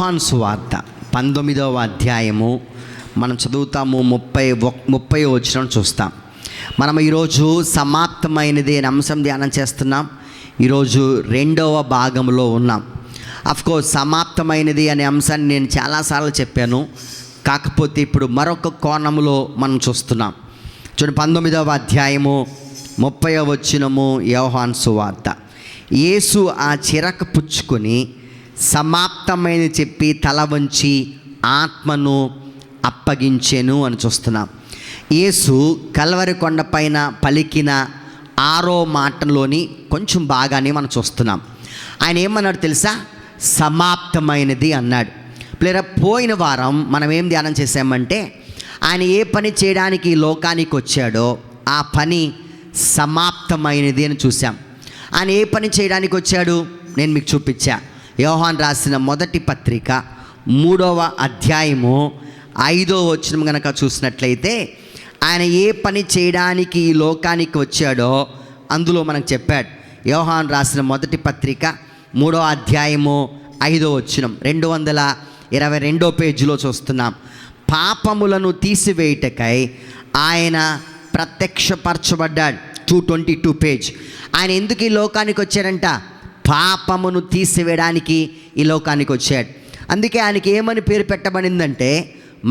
యోహాను సువార్త 19వ అధ్యాయము మనం చదువుతాము. 30 వచనం చూస్తాం. మనం ఈరోజు సమాప్తమైనది అనే అంశం ధ్యానం చేస్తున్నాం. ఈరోజు 2వ భాగంలో ఉన్నాం. అఫ్కోర్స్ సమాప్తమైనది అనే అంశాన్ని నేను చాలాసార్లు చెప్పాను. కాకపోతే ఇప్పుడు మరొక కోణంలో మనం చూస్తున్నాం. చూడండి, 19వ అధ్యాయము 30వ వచనము యోహాను సువార్త. యేసు ఆ చిరక పుచ్చుకొని సమాప్తమైన చెప్పి తల వంచి ఆత్మను అప్పగించెను అని చూస్తున్నాం. యేసు కల్వరి కొండపైన పలికిన 6వ మాటలోని కొంచెం బాగానే మనం చూస్తున్నాం. ఆయన ఏమన్నాడు తెలుసా? సమాప్తమైనది అన్నాడు. లేదా పోయిన వారం మనం ఏం ధ్యానం చేసామంటే, ఆయన ఏ పని చేయడానికి ఈ లోకానికి వచ్చాడో ఆ పని సమాప్తమైనది అని చూసాం. ఆయన ఏ పని చేయడానికి వచ్చాడు నేను మీకు చూపించా. యోహాను రాసిన మొదటి పత్రిక 3వ అధ్యాయము 5వ వచనం కనుక చూసినట్లయితే, ఆయన ఏ పని చేయడానికి ఈ లోకానికి వచ్చాడో అందులో మనకు చెప్పాడు. యోహాను రాసిన మొదటి పత్రిక 3వ అధ్యాయము 5వ వచనం 222వ పేజీలో చూస్తున్నాం. పాపములను తీసివేయుటకై ఆయన ప్రత్యక్షపరచబడ్డాడు. 222 పేజ్. ఆయన ఎందుకు ఈ లోకానికి వచ్చాడంట? పాపమును తీసివేయడానికి ఈ లోకానికి వచ్చాడు. అందుకే ఆయనకి ఏమని పేరు పెట్టబడిందంటే,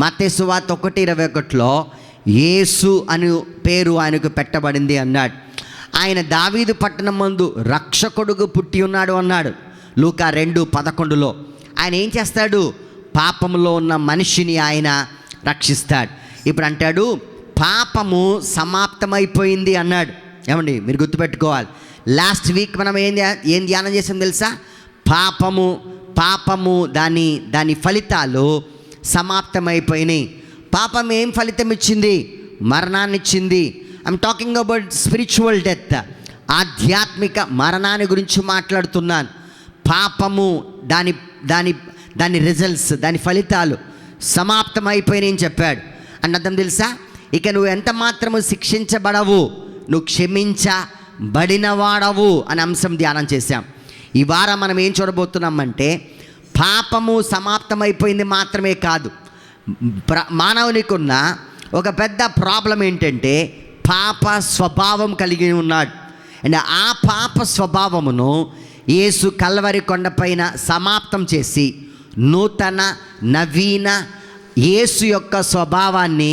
మత్తయి సువార్త 1:21లో యేసు అని పేరు ఆయనకు పెట్టబడింది అన్నాడు. ఆయన దావీదు పట్టణం మందు రక్షకుడుగా పుట్టి ఉన్నాడు అన్నాడు. లూకా 2:11లో ఆయన ఏం చేస్తాడు? పాపములో ఉన్న మనిషిని ఆయన రక్షిస్తాడు. ఇప్పుడు అంటాడు పాపము సమాప్తమైపోయింది అన్నాడు. ఏమండి, మీరు గుర్తుపెట్టుకోవాలి. లాస్ట్ వీక్ మనం ఏం ధ్యానం చేసాం తెలుసా? పాపము దాని ఫలితాలు సమాప్తమైపోయినాయి. పాపం ఏం ఫలితం ఇచ్చింది? మరణాన్ని ఇచ్చింది. I'm talking about spiritual death, ఆధ్యాత్మిక మరణాన్ని గురించి మాట్లాడుతున్నాను. పాపము దాని రిజల్ట్స్, దాని ఫలితాలు సమాప్తమైపోయినాయి అని చెప్పాడు. అంటే అర్థం తెలుసా? ఇక నువ్వు ఎంత మాత్రము శిక్షించబడవు, నువ్వు క్షమించబడినవాడవు అనే అంశం ధ్యానం చేశాం. ఈ వారం మనం ఏం చూడబోతున్నామంటే, పాపము సమాప్తమైపోయింది మాత్రమే కాదు, మానవునికి ఉన్న ఒక పెద్ద ప్రాబ్లం ఏంటంటే పాప స్వభావం కలిగి ఉన్నాడు. అండ్ ఆ పాప స్వభావమును యేసు కల్వరి కొండపైన సమాప్తం చేసి నూతన నవీన యేసు యొక్క స్వభావాన్ని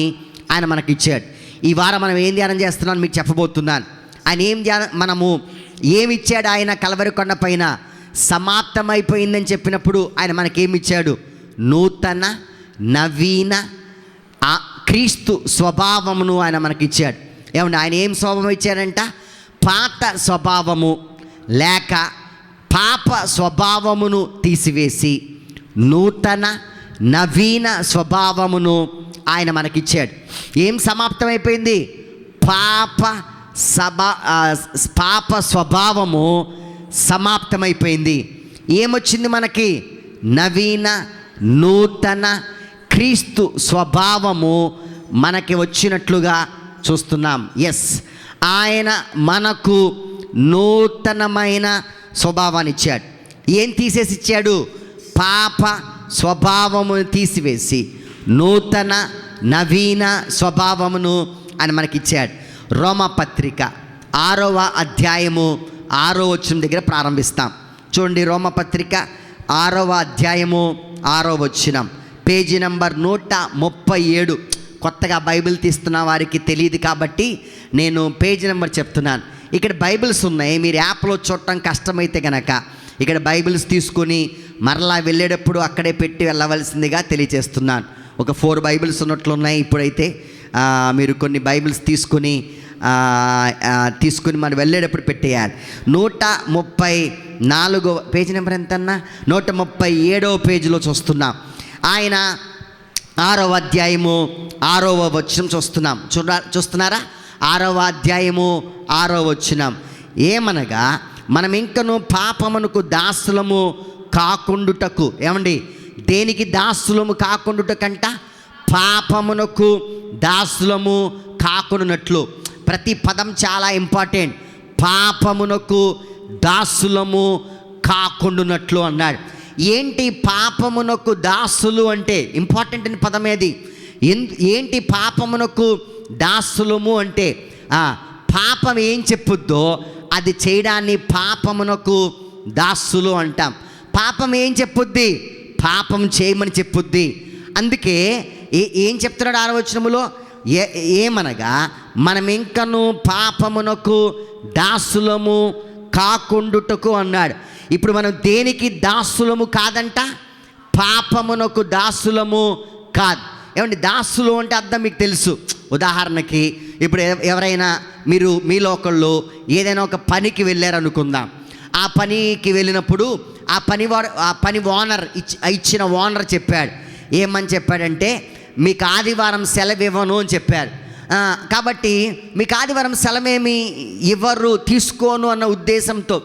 ఆయన మనకిచ్చాడు. ఈ వారం మనం ఏం ధ్యానం చేస్తున్నాను మీకు చెప్పబోతున్నాను. ఆయన మనము ఏమిచ్చాడు? ఆయన కల్వరి కొండ పైన సమాప్తమైపోయిందని చెప్పినప్పుడు ఆయన మనకేమిచ్చాడు? నూతన నవీన క్రీస్తు స్వభావమును ఆయన మనకిచ్చాడు. ఏమంటే ఆయన ఏం స్వభావం ఇచ్చాడంట? పాత స్వభావము లేక పాప స్వభావమును తీసివేసి నూతన నవీన స్వభావమును ఆయన మనకిచ్చాడు. ఏం సమాప్తమైపోయింది? పాప స్వభావము సమాప్తమైపోయింది. ఏమొచ్చింది మనకి? నవీన నూతన క్రీస్తు స్వభావము మనకి వచ్చినట్లుగా చూస్తున్నాం. ఎస్, ఆయన మనకు నూతనమైన స్వభావాన్ని ఇచ్చాడు. ఏం తీసేసి ఇచ్చాడు? పాప స్వభావమును తీసివేసి నూతన నవీన స్వభావమును ఆయన మనకిచ్చాడు. రోమపత్రిక 6వ అధ్యాయము 6వ వచనం దగ్గర ప్రారంభిస్తాం. చూడండి, రోమపత్రిక 6వ అధ్యాయము 6వ వచనం, పేజీ నంబర్ 137. కొత్తగా బైబిల్ తీస్తున్న వారికి తెలియదు కాబట్టి నేను పేజీ నెంబర్ చెప్తున్నాను. ఇక్కడ బైబిల్స్ ఉన్నాయి. మీరు యాప్లో చూడటం కష్టమైతే కనుక ఇక్కడ బైబిల్స్ తీసుకొని మరలా వెళ్ళేటప్పుడు అక్కడే పెట్టి వెళ్ళవలసిందిగా తెలియజేస్తున్నాను. ఒక 4 బైబిల్స్ ఉన్నట్లున్నాయి. ఇప్పుడైతే మీరు కొన్ని బైబిల్స్ తీసుకుని మనం వెళ్ళేటప్పుడు పెట్టేయాలి. 134 పేజీ నెంబర్ ఎంతన్నా? 137వ పేజీలో చూస్తున్నాం. ఆయన 6వ అధ్యాయము 6వ వచనం చూస్తున్నారా? 6వ అధ్యాయము 6వ వచనం ఏమనగా, మనం ఇంకను పాపమునకు దాసులము కాకుండుటకు. ఏమండి, దేనికి దాసులము కాకుండుటకంట? పాపమునకు దాసులము కాకుండునట్లు. ప్రతి పదం చాలా ఇంపార్టెంట్. పాపమునకు దాసులము కాకుండునట్లు అన్నాడు. ఏంటి పాపమునకు దాసులు అంటే? ఇంపార్టెంట్ అని పదం ఏది? ఏంటి పాపమునకు దాసులము అంటే? పాపం ఏం చెప్పుద్దో అది చేయడాన్ని పాపమునకు దాసులు అంటాం. పాపం ఏం చెప్పుద్ది? పాపం చేయమని చెప్పుద్ది. అందుకే ఏం చెప్తున్నాడు 6వ వచనములో? ఏమనగా మనం ఇంకను పాపమునకు దాసులము కాకుండుటకు అన్నాడు. ఇప్పుడు మనం దేనికి దాసులము కాదంట? పాపమునకు దాసులము కాదు. ఏమండి దాసులు అంటే అర్థం మీకు తెలుసు. ఉదాహరణకి ఇప్పుడు ఎవరైనా మీలో ఒకళ్ళు ఏదైనా ఒక పనికి వెళ్ళారనుకుందాం. ఆ పనికి వెళ్ళినప్పుడు ఆ పని ఓనర్ ఇచ్చిన ఓనర్ చెప్పాడు. ఏమని చెప్పాడంటే, మీకు ఆదివారం సెలవు ఇవ్వను అని చెప్పారు. కాబట్టి మీకు ఆదివారం సెలవేమి ఇవ్వరు, తీసుకోను అన్న ఉద్దేశంతో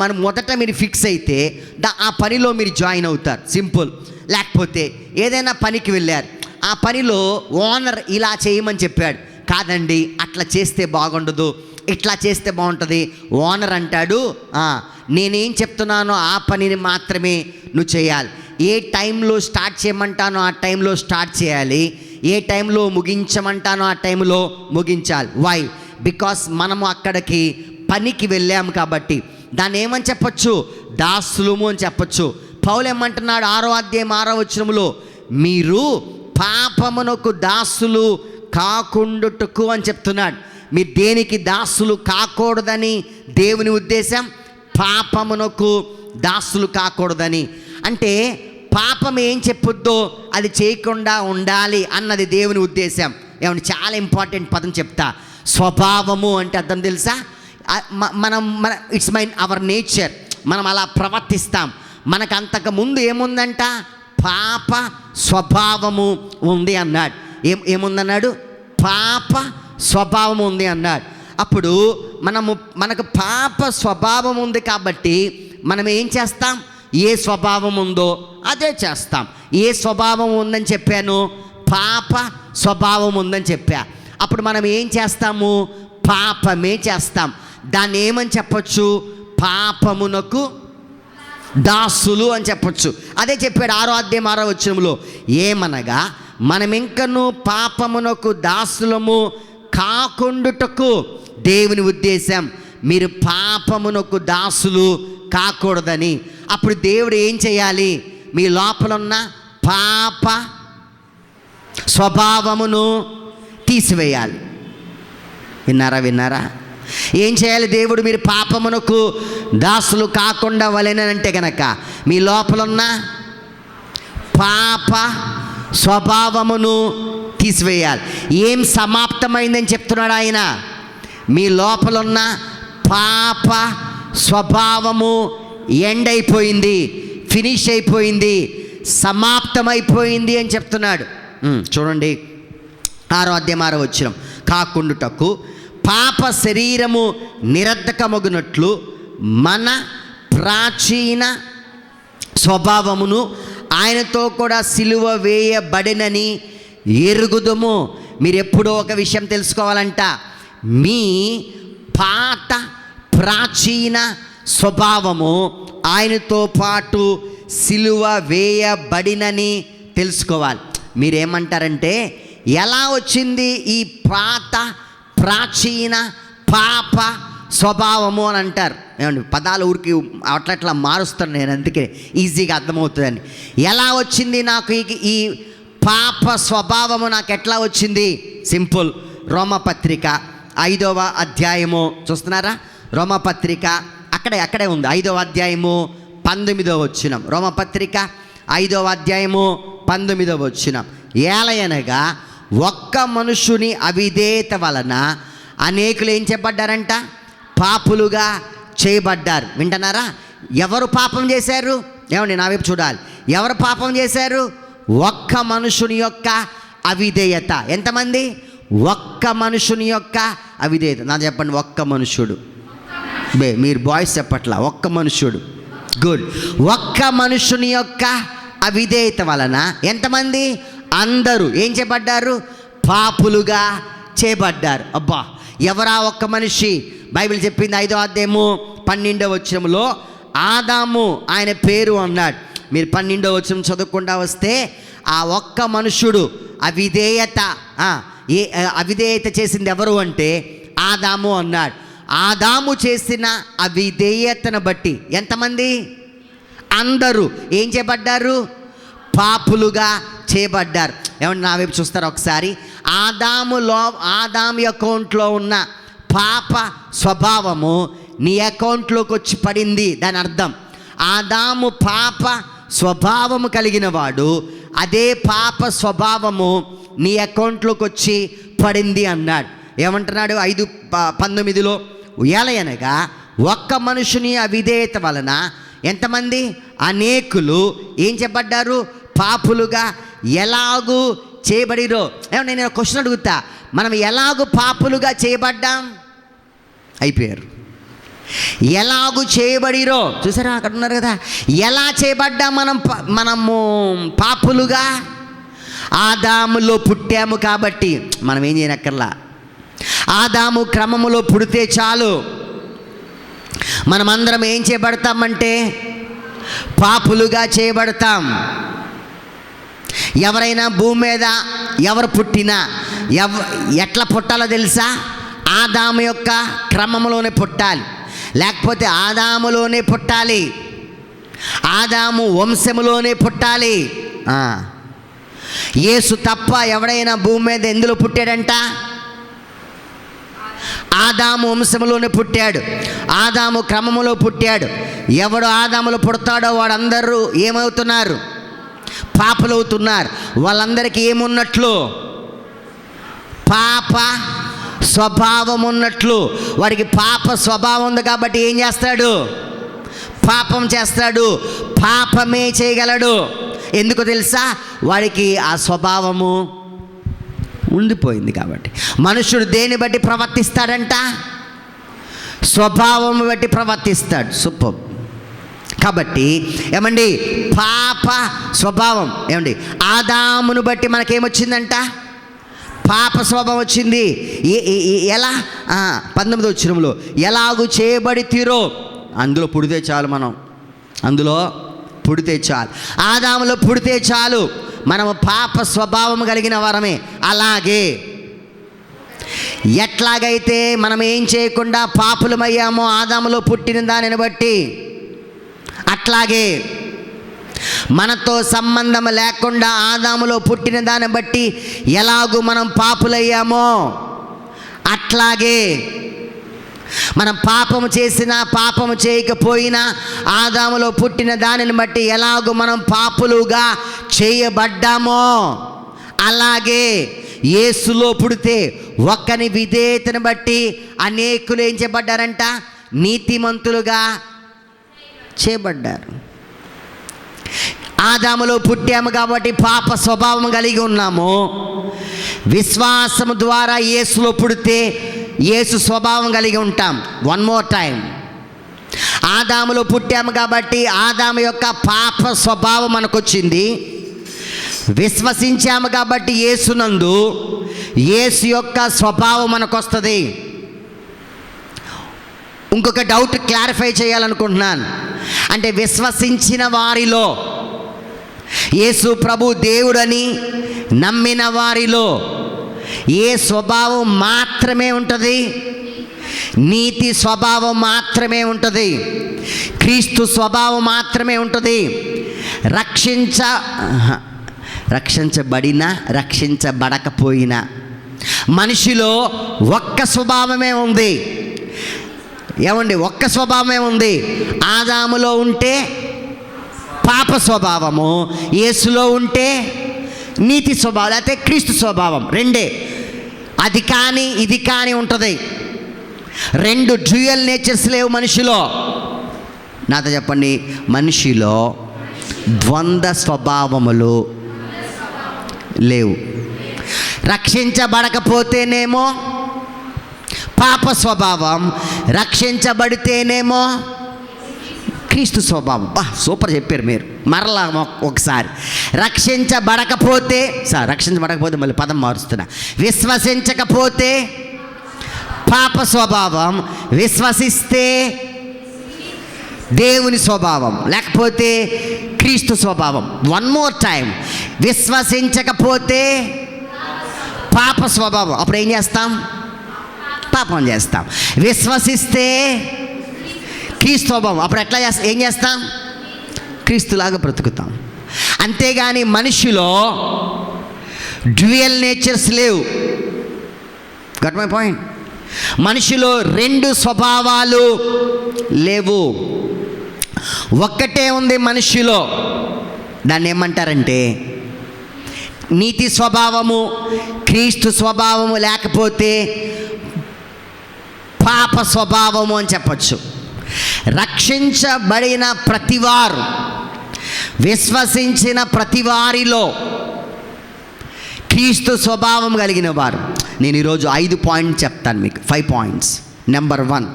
మనం మొదట మీరు ఫిక్స్ అయితే ఆ పనిలో మీరు జాయిన్ అవుతారు. సింపుల్. లేకపోతే ఏదైనా పనికి వెళ్ళారు, ఆ పనిలో ఓనర్ ఇలా చేయమని చెప్పాడు. కాదండి, అట్లా చేస్తే బాగుండదు, ఇట్లా చేస్తే బాగుంటుంది. ఓనర్ అంటాడు, నేనేం చెప్తున్నానో ఆ పనిని మాత్రమే నువ్వు చేయాలి. ఏ టైంలో స్టార్ట్ చేయమంటానో ఆ టైంలో స్టార్ట్ చేయాలి, ఏ టైంలో ముగించమంటానో ఆ టైంలో ముగించాలి. వై? బికాస్ మనము అక్కడికి పనికి వెళ్ళాము కాబట్టి. దాన్ని ఏమని చెప్పచ్చు? దాసులము అని చెప్పచ్చు. పౌలు ఏమంటున్నాడు 6వ అధ్యాయం 6వ వచనములో, మీరు పాపమునకు దాసులు కాకుండుటకు అని చెప్తున్నాడు. మీరు దేనికి దాసులు కాకూడదని దేవుని ఉద్దేశం? పాపమునకు దాసులు కాకూడదని. అంటే పాపం ఏం చెప్పుద్దో అది చేయకుండా ఉండాలి అన్నది దేవుని ఉద్దేశం. ఏమంటే చాలా ఇంపార్టెంట్ పదం చెప్తా. స్వభావము అంటే అర్థం తెలుసా? It's our nature. మనం అలా ప్రవర్తిస్తాం. మనకు అంతకు ముందు ఏముందంట? పాప స్వభావము ఉంది అన్నాడు. ఏముందన్నాడు? పాప స్వభావం ఉంది అన్నాడు. అప్పుడు మనకు పాప స్వభావం ఉంది కాబట్టి మనం ఏం చేస్తాం? ఏ స్వభావం ఉందో అదే చేస్తాం. ఏ స్వభావం ఉందని చెప్పాను? పాప స్వభావం ఉందని చెప్పా. అప్పుడు మనం ఏం చేస్తాము? పాపమే చేస్తాం. దాన్ని ఏమని చెప్పొచ్చు? పాపమునకు దాసులు అని చెప్పొచ్చు. అదే చెప్పాడు 6వ అధ్యాయం 6వ వచనంలో. ఏమనగా మనమింకను పాపమునకు దాసులము కాకుండుటకు దేవుని ఉద్దేశం. మీరు పాపమునకు దాసులు కాకూడదని. అప్పుడు దేవుడు ఏం చేయాలి? మీ లోపల ఉన్న పాప స్వభావమును తీసివేయాలి. విన్నారా? ఏం చేయాలి దేవుడు? మీరు పాపమునకు దాసులు కాకుండా వలెనంటే గనక మీ లోపల ఉన్న పాప స్వభావమును తీసివేయాలి. ఏం సమాప్తమైందని చెప్తున్నాడు ఆయన? మీ లోపల ఉన్న పాప స్వభావము ఎండ్ అయిపోయింది, ఫినిష్ అయిపోయింది, సమాప్తమైపోయింది అని చెప్తున్నాడు. చూడండి 6వ అధ్యాయం 6వ వచనం. కాకుండుటకు పాప శరీరము నిరర్ధకమగునట్లు మన ప్రాచీన స్వభావమును ఆయనతో కూడా సిలువ వేయబడినని ఎరుగుదుము. మీరు ఎప్పుడో ఒక విషయం తెలుసుకోవాలంట. మీ పాత ప్రాచీన స్వభావము ఆయనతో పాటు సిలువ వేయబడినని తెలుసుకోవాలి. మీరేమంటారంటే, ఎలా వచ్చింది ఈ పాత ప్రాచీన పాప స్వభావము అని అంటారు. ఏమండి పదాలు ఊరికి అట్లా మారుస్తాను నేను, అందుకే ఈజీగా అర్థమవుతుందని. ఎలా వచ్చింది నాకు ఈ పాప స్వభావము? నాకు ఎట్లా వచ్చింది? సింపుల్. రోమపత్రిక 5వ అధ్యాయము చూస్తున్నారా? రోమపత్రిక అక్కడే ఉంది. 5వ అధ్యాయము 19వ వచనం. రోమపత్రిక 5వ అధ్యాయము 19వ వచనం. ఏలయనగా ఒక్క మనుషుని అవిధేయత వలన అనేకులు ఏం చెప్పబడ్డారంట? పాపులుగా చేయబడ్డారు. వింటున్నారా? ఎవరు పాపం చేశారు? ఏమండి నా వైపు చూడాలి. ఎవరు పాపం చేశారు? ఒక్క మనుషుని యొక్క అవిధేయత. ఎంతమంది? ఒక్క మనుషుని యొక్క అవిధేయత. నా చెప్పండి, ఒక్క మనుషుడు. మీరు బాయ్స్ చెప్పట్లా, ఒక్క మనుషుడు. గుడ్. ఒక్క మనుషుని యొక్క అవిధేయత వలన ఎంతమంది? అందరూ ఏం చేయబడ్డారు? పాపులుగా చేయబడ్డారు. అబ్బా, ఎవరా ఒక్క మనిషి? బైబిల్ చెప్పింది 5వ అధ్యాయము 12వ వచనంలో, ఆదాము ఆయన పేరు అన్నాడు. మీరు 12వ వచనం చదువుకుండా వస్తే ఆ ఒక్క మనుషుడు అవిధేయత చేసింది ఎవరు అంటే ఆదాము అన్నాడు. ఆదాము చేసిన అవిధేయతను బట్టి ఎంతమంది? అందరూ ఏం చేయబడ్డారు? పాపులుగా చేయబడ్డారు. ఏమన్నా నా వైపు చూస్తారా ఒకసారి? ఆదాము అకౌంట్లో ఉన్న పాప స్వభావము నీ అకౌంట్లోకి వచ్చి పడింది. దాని అర్థం ఆదాము పాప స్వభావము కలిగిన వాడు, అదే పాప స్వభావము నీ అకౌంట్లోకి వచ్చి పడింది అన్నాడు. ఏమంటున్నాడు 5:19లో? ఎలయనగా ఒక్క మనుషుని అవిధేయత వలన ఎంతమంది? అనేకులు ఏం చెప్పబడ్డారు? పాపులుగా ఎలాగూ చేయబడిరో. ఏమన్నా నేను క్వశ్చన్ అడుగుతా, మనం ఎలాగూ పాపులుగా చేయబడ్డాం? అయిపోయారు. ఎలాగూ చేయబడిరో చూసారా, అక్కడ ఉన్నారు కదా. ఎలా చేయబడ్డాం మనము పాపులుగా? ఆదాములో పుట్టాము కాబట్టి మనం ఏం చేయనక్కర్లా. ఆదాము క్రమములో పుడితే చాలు మనమందరం ఏం చేయబడతామంటే పాపులుగా చేయబడతాం. ఎవరైనా భూమి మీద ఎవరు పుట్టినా ఎట్లా పుట్టాలో తెలుసా? ఆదాము యొక్క క్రమంలోనే పుట్టాలి, లేకపోతే ఆదాములోనే పుట్టాలి, ఆదాము వంశములోనే పుట్టాలి. యేసు తప్ప ఎవడైనా భూమి మీద ఎందులో పుట్టాడంట? ఆదాము వంశములోనే పుట్టాడు, ఆదాము క్రమములో పుట్టాడు. ఎవడు ఆదాములో పుడతాడో వాడందరూ ఏమవుతున్నారు? పాపులవుతున్నారు. వాళ్ళందరికీ ఏమున్నట్లు? పాప స్వభావం ఉన్నట్లు. వాడికి పాప స్వభావం ఉంది కాబట్టి ఏం చేస్తాడు? పాపం చేస్తాడు, పాపమే చేయగలడు. ఎందుకు తెలుసా? వాడికి ఆ స్వభావము ఉండిపోయింది కాబట్టి. మనుషుడు దేని బట్టి ప్రవర్తిస్తాడంట? స్వభావం బట్టి ప్రవర్తిస్తాడు. సూపర్. కాబట్టి ఏమండి, పాప స్వభావం ఏమండి ఆదామును బట్టి మనకేమొచ్చిందంట? పాప స్వభావం వచ్చింది. ఎలా? 19వ వచనంలో ఎలాగూ చేయబడి తీరో అందులో పుడితే చాలు. మనం అందులో పుడితే చాలు, ఆదాములో పుడితే చాలు, మనము పాప స్వభావం కలిగిన వారమే. అలాగే ఎట్లాగైతే మనం ఏం చేయకుండా పాపులమయ్యామో ఆదాములో పుట్టిన దానిని బట్టి, అట్లాగే మనతో సంబంధం లేకుండా ఆదాములో పుట్టిన దాన్ని బట్టి ఎలాగూ మనం పాపులయ్యామో అట్లాగే మనం పాపము చేసినా పాపము చేయకపోయినా ఆదాములో పుట్టిన దానిని బట్టి ఎలాగూ మనం పాపులుగా చేయబడ్డామో అలాగే యేసులో పుడితే ఒక్కని విధేయతను బట్టి అనేకులు ఏం చేయబడ్డారంట? నీతిమంతులుగా చేయబడ్డారు. ఆదాములో పుట్టాము కాబట్టి పాప స్వభావం కలిగి ఉన్నాము. విశ్వాసము ద్వారా యేసులో పుడితే యేసు స్వభావం కలిగి ఉంటాం. వన్ మోర్ టైం, ఆదాములో పుట్టాము కాబట్టి ఆదాము యొక్క పాప స్వభావం మనకు వచ్చింది. విశ్వసించాము కాబట్టి యేసునందు యేసు యొక్క స్వభావం మనకు వస్తుంది. ఇంకొక డౌట్ క్లారిఫై చేయాలనుకుంటున్నాను. అంటే విశ్వసించిన వారిలో, యేసు ప్రభు దేవుడని నమ్మిన వారిలో ఏ స్వభావం మాత్రమే ఉంటుంది? నీతి స్వభావం మాత్రమే ఉంటుంది, క్రీస్తు స్వభావం మాత్రమే ఉంటుంది. రక్షించబడినా రక్షించబడకపోయినా మనిషిలో ఒక్క స్వభావమే ఉంది. ఏమండి? ఒక్క స్వభావమే ఉంది. ఆదాములో ఉంటే పాప స్వభావము, యేసులో ఉంటే నీతి స్వభావం, లేకపోతే క్రీస్తు స్వభావం. రెండే, అది కానీ ఇది కానీ ఉంటుంది. రెండు డ్యూయల్ నేచర్స్ లేవు మనిషిలో. నాతో చెప్పండి, మనిషిలో ద్వంద్వ స్వభావములు లేవు. రక్షించబడకపోతేనేమో పాప స్వభావం, రక్షించబడితేనేమో క్రీస్తు స్వభావం. సూపర్ చెప్పారు మీరు. మరలా ఒకసారి, రక్షించబడకపోతే మళ్ళీ పదం మారుస్తున్నా. విశ్వసించకపోతే పాప స్వభావం, విశ్వసిస్తే దేవుని స్వభావం లేకపోతే క్రీస్తు స్వభావం. వన్ మోర్ టైం, విశ్వసించకపోతే పాప స్వభావం. అప్పుడు ఏం చేస్తాం? పాపం చేస్తాం. విశ్వసిస్తే క్రీస్తు స్వభావం. అప్పుడు ఎట్లా ఏం చేస్తాం? క్రీస్తులాగా బ్రతుకుతాం. అంతేగాని మనిషిలో డ్యూయల్ నేచర్స్ లేవు. Got my point? మనిషిలో రెండు స్వభావాలు లేవు, ఒక్కటే ఉంది మనిషిలో. దాన్ని ఏమంటారంటే నీతి స్వభావము, క్రీస్తు స్వభావము, లేకపోతే పాప స్వభావము అని చెప్పచ్చు. రక్షించబడిన ప్రతివారు, విశ్వసించిన ప్రతివారిలో క్రీస్తు స్వభావం కలిగిన వారు. నేను ఈరోజు 5 పాయింట్స్ చెప్తాను మీకు, 5 పాయింట్స్. నెంబర్ 1,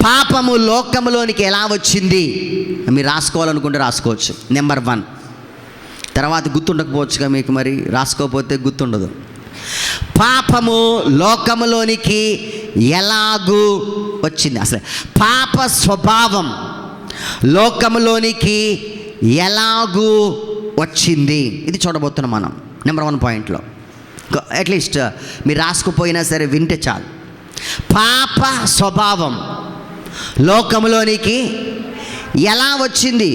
పాపము లోకములోనికి ఎలా వచ్చింది? మీరు రాసుకోవాలనుకుంటే రాసుకోవచ్చు. నెంబర్ 1, తర్వాత గుర్తుండకపోవచ్చుగా మీకు, మరి రాసుకోకపోతే గుర్తుండదు. పాపము లోకములోనికి ఎలాగూ వచ్చింది? అసలు పాప స్వభావం లోకములోనికి ఎలాగూ వచ్చింది, ఇది చూడబోతున్నాం మనం నెంబర్ 1 పాయింట్లో. అట్లీస్ట్ మీరు రాసుకుపోయినా సరే వింటే చాలు. పాప స్వభావం లోకములోనికి ఎలా వచ్చింది?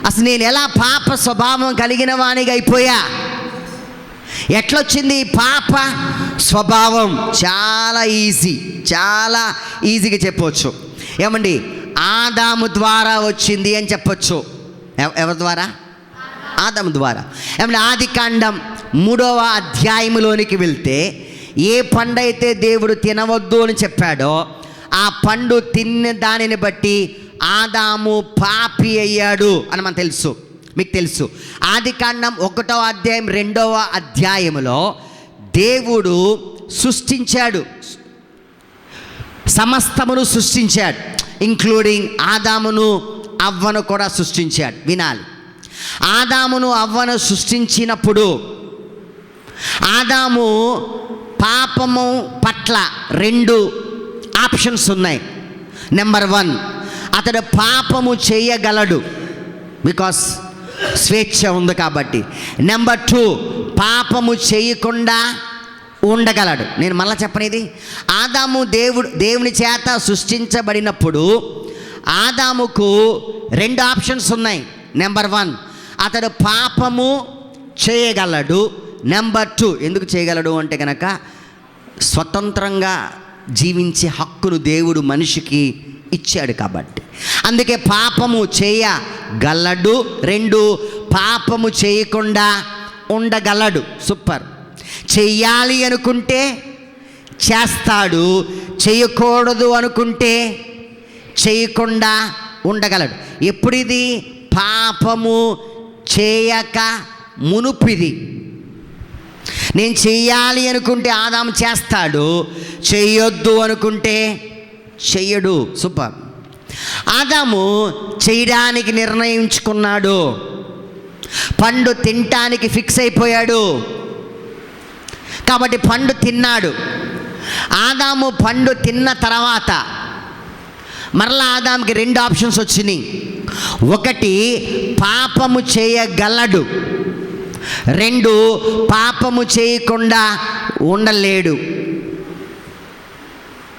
అసలు నేను ఎలా పాప స్వభావం కలిగిన వానిగా అయిపోయా? ఎట్లొచ్చింది పాప స్వభావం? చాలా ఈజీగా చెప్పవచ్చు. ఏమండి, ఆదాము ద్వారా వచ్చింది అని చెప్పొచ్చు. ఎవరి ద్వారా? ఆదాము ద్వారా. ఏమంటే ఆదికాండం 3వ అధ్యాయంలోనికి వెళ్తే ఏ పండు అయితే దేవుడు తినవద్దు అని చెప్పాడో ఆ పండు తిన్న దానిని బట్టి ఆదాము పాపి అయ్యాడు అని మనకు తెలుసు, మీకు తెలుసు. ఆదికాండం 1వ అధ్యాయం 2వ అధ్యాయములో దేవుడు సృష్టించాడు, సమస్తమును సృష్టించాడు, ఇంక్లూడింగ్ ఆదామును అవ్వను కూడా సృష్టించాడు. వినాలి, ఆదామును అవ్వను సృష్టించినప్పుడు ఆదాము పాపము పట్ల 2 ఆప్షన్స్ ఉన్నాయి. నెంబర్ 1, అతడు పాపము చేయగలడు, బికాస్ స్వేచ్ఛ ఉంది కాబట్టి. నెంబర్ 2, పాపము చేయకుండా ఉండగలడు. నేను మళ్ళీ చెప్పనేది, ఆదాము దేవుని చేత సృష్టించబడినప్పుడు ఆదాముకు 2 ఆప్షన్స్ ఉన్నాయి. నెంబర్ 1, అతడు పాపము చేయగలడు. నెంబర్ 2, ఎందుకు చేయగలడు అంటే కనుక స్వతంత్రంగా జీవించే హక్కును దేవుడు మనిషికి ఇచ్చాడు కాబట్టి. అందుకే పాపము చేయగలడు. 2, పాపము చేయకుండా ఉండగలడు. సూపర్. చెయ్యాలి అనుకుంటే చేస్తాడు, చేయకూడదు అనుకుంటే చేయకుండా ఉండగలడు. ఎప్పుడిది? పాపము చేయక మునుపిది. నేను చెయ్యాలి అనుకుంటే ఆదాము చేస్తాడు, చెయ్యొద్దు అనుకుంటే చెయ్యడు. సూపర్. ఆదాము చేయడానికి నిర్ణయించుకున్నాడు, పండు తినటానికి ఫిక్స్ అయిపోయాడు కాబట్టి పండు తిన్నాడు. ఆదాము పండు తిన్న తర్వాత మరలా ఆదాముకి 2 ఆప్షన్స్ వచ్చినాయి. 1, పాపము చేయగలడు. 2, పాపము చేయకుండా ఉండలేడు.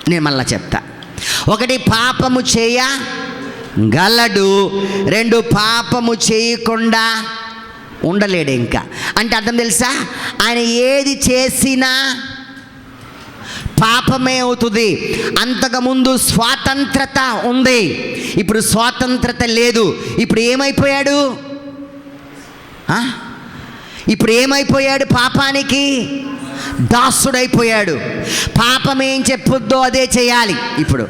నేను మళ్ళా చెప్తా. 1, పాపము చేయగలడు. 2, పాపము చేయకుండా ఉండలేడు. ఇంకా అంటే అర్థం తెలుసా? ఆయన ఏది చేసినా పాపమే అవుతుంది. అంతకుముందు స్వాతంత్రత ఉంది, ఇప్పుడు స్వాతంత్రత లేదు. ఇప్పుడు ఏమైపోయాడు? ఇప్పుడు ఏమైపోయాడు? పాపానికి దాసుడైపోయాడు. పాపం ఏం చెప్పుద్దో అదే చేయాలి ఇప్పుడు.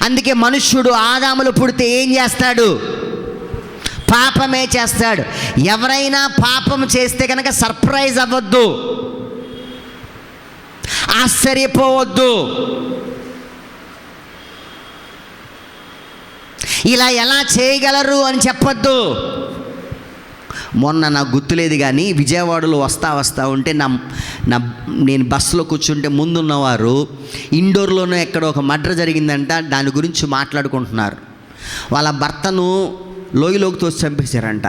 అందుకే మనుష్యుడు ఆదాములు పుడితే ఏం చేస్తాడు? పాపమే చేస్తాడు. ఎవరైనా పాపం చేస్తే కనుక సర్ప్రైజ్ అవ్వద్దు, ఆశ్చర్యపోవద్దు. ఇలా ఎలా చేయగలరు అని చెప్పొద్దు. మొన్న నాకు గుర్తులేదు కానీ విజయవాడలో వస్తా ఉంటే నేను బస్సులో కూర్చుంటే ముందున్నవారు ఇండోర్లోనూ ఎక్కడో ఒక మర్డర్ జరిగిందంట, దాని గురించి మాట్లాడుకుంటున్నారు. వాళ్ళ భర్తను లోయలోకి తోసి చంపేశారంట.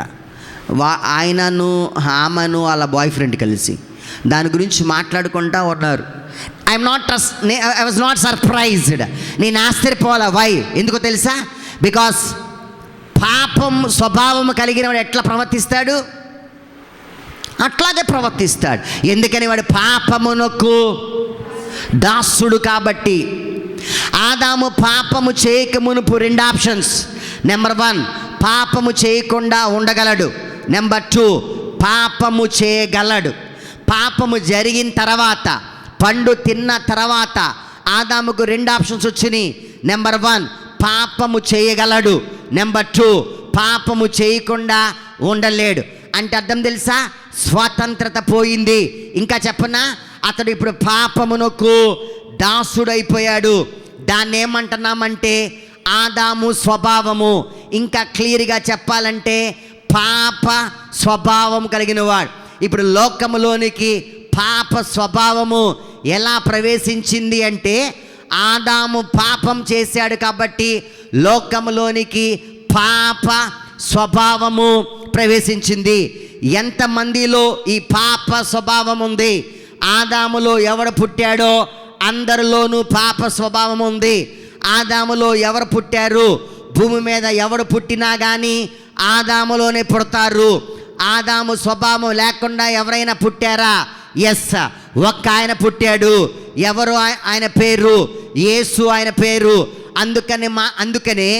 ఆయనను ఆమెను వాళ్ళ బాయ్ ఫ్రెండ్ కలిసి దాని గురించి మాట్లాడుకుంటా ఉన్నారు. I was not surprised. నేను ఆశ్చర్యపోవాలా? వై? ఎందుకో తెలుసా? బికాస్ పాపం స్వభావం కలిగిన వాడు ఎట్లా ప్రవర్తిస్తాడు? అట్లాగే ప్రవర్తిస్తాడు. ఎందుకని? వాడు పాపమునకు దాసుడు కాబట్టి. ఆదాము పాపము చేయక మునుపు 2 ఆప్షన్స్. నెంబర్ 1, పాపము చేయకుండా ఉండగలడు. నెంబర్ 2, పాపము చేయగలడు. పాపము జరిగిన తర్వాత, పండు తిన్న తర్వాత ఆదాముకు 2 ఆప్షన్స్ వచ్చినాయి. నెంబర్ 1, పాపము చేయగలడు. నెంబర్ 2, పాపము చేయకుండా ఉండలేడు. అంటే అర్థం తెలుసా? స్వాతంత్రత పోయింది. ఇంకా చెప్పనా, అతడు ఇప్పుడు పాపమునకు దాసుడైపోయాడు. దాన్ని ఏమంటున్నామంటే ఆదాము స్వభావము. ఇంకా క్లియర్గా చెప్పాలంటే పాప స్వభావం కలిగిన వాడు. ఇప్పుడు లోకములోనికి పాప స్వభావము ఎలా ప్రవేశించింది అంటే, ఆదాము పాపం చేశాడు కాబట్టి లోకములోనికి పాప స్వభావము ప్రవేశించింది. ఎంతమందిలో ఈ పాప స్వభావం ఉంది? ఆదాములో ఎవడు పుట్టాడో అందరిలోనూ పాప స్వభావం ఉంది. ఆదాములో ఎవరు పుట్టారు? భూమి మీద ఎవడు పుట్టినా కానీ ఆదాములోనే పుడతారు. ఆదాము స్వభావం లేకుండా ఎవరైనా పుట్టారా? ఎస్, ఒక్క ఆయన పుట్టాడు. ఎవరు ఆయన పేరు? యేసు ఆయన పేరు. అందుకనే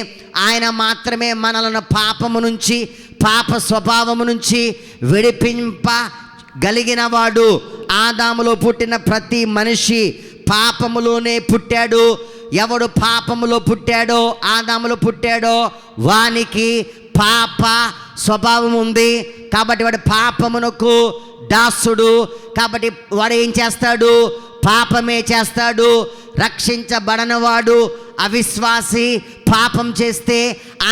ఆయన మాత్రమే మనలను పాపము నుంచి, పాప స్వభావము నుంచి విడిపింపగలిగిన వాడు. ఆదాములో పుట్టిన ప్రతి మనిషి పాపములోనే పుట్టాడు. ఎవడు పాపములో పుట్టాడో, ఆదాములో పుట్టాడో వానికి పాప స్వభావం ఉంది. కాబట్టి వాడు పాపమునకు దాసుడు. కాబట్టి వాడు ఏం చేస్తాడు? పాపమే చేస్తాడు. రక్షించబడనవాడు అవిశ్వాసి పాపం చేస్తే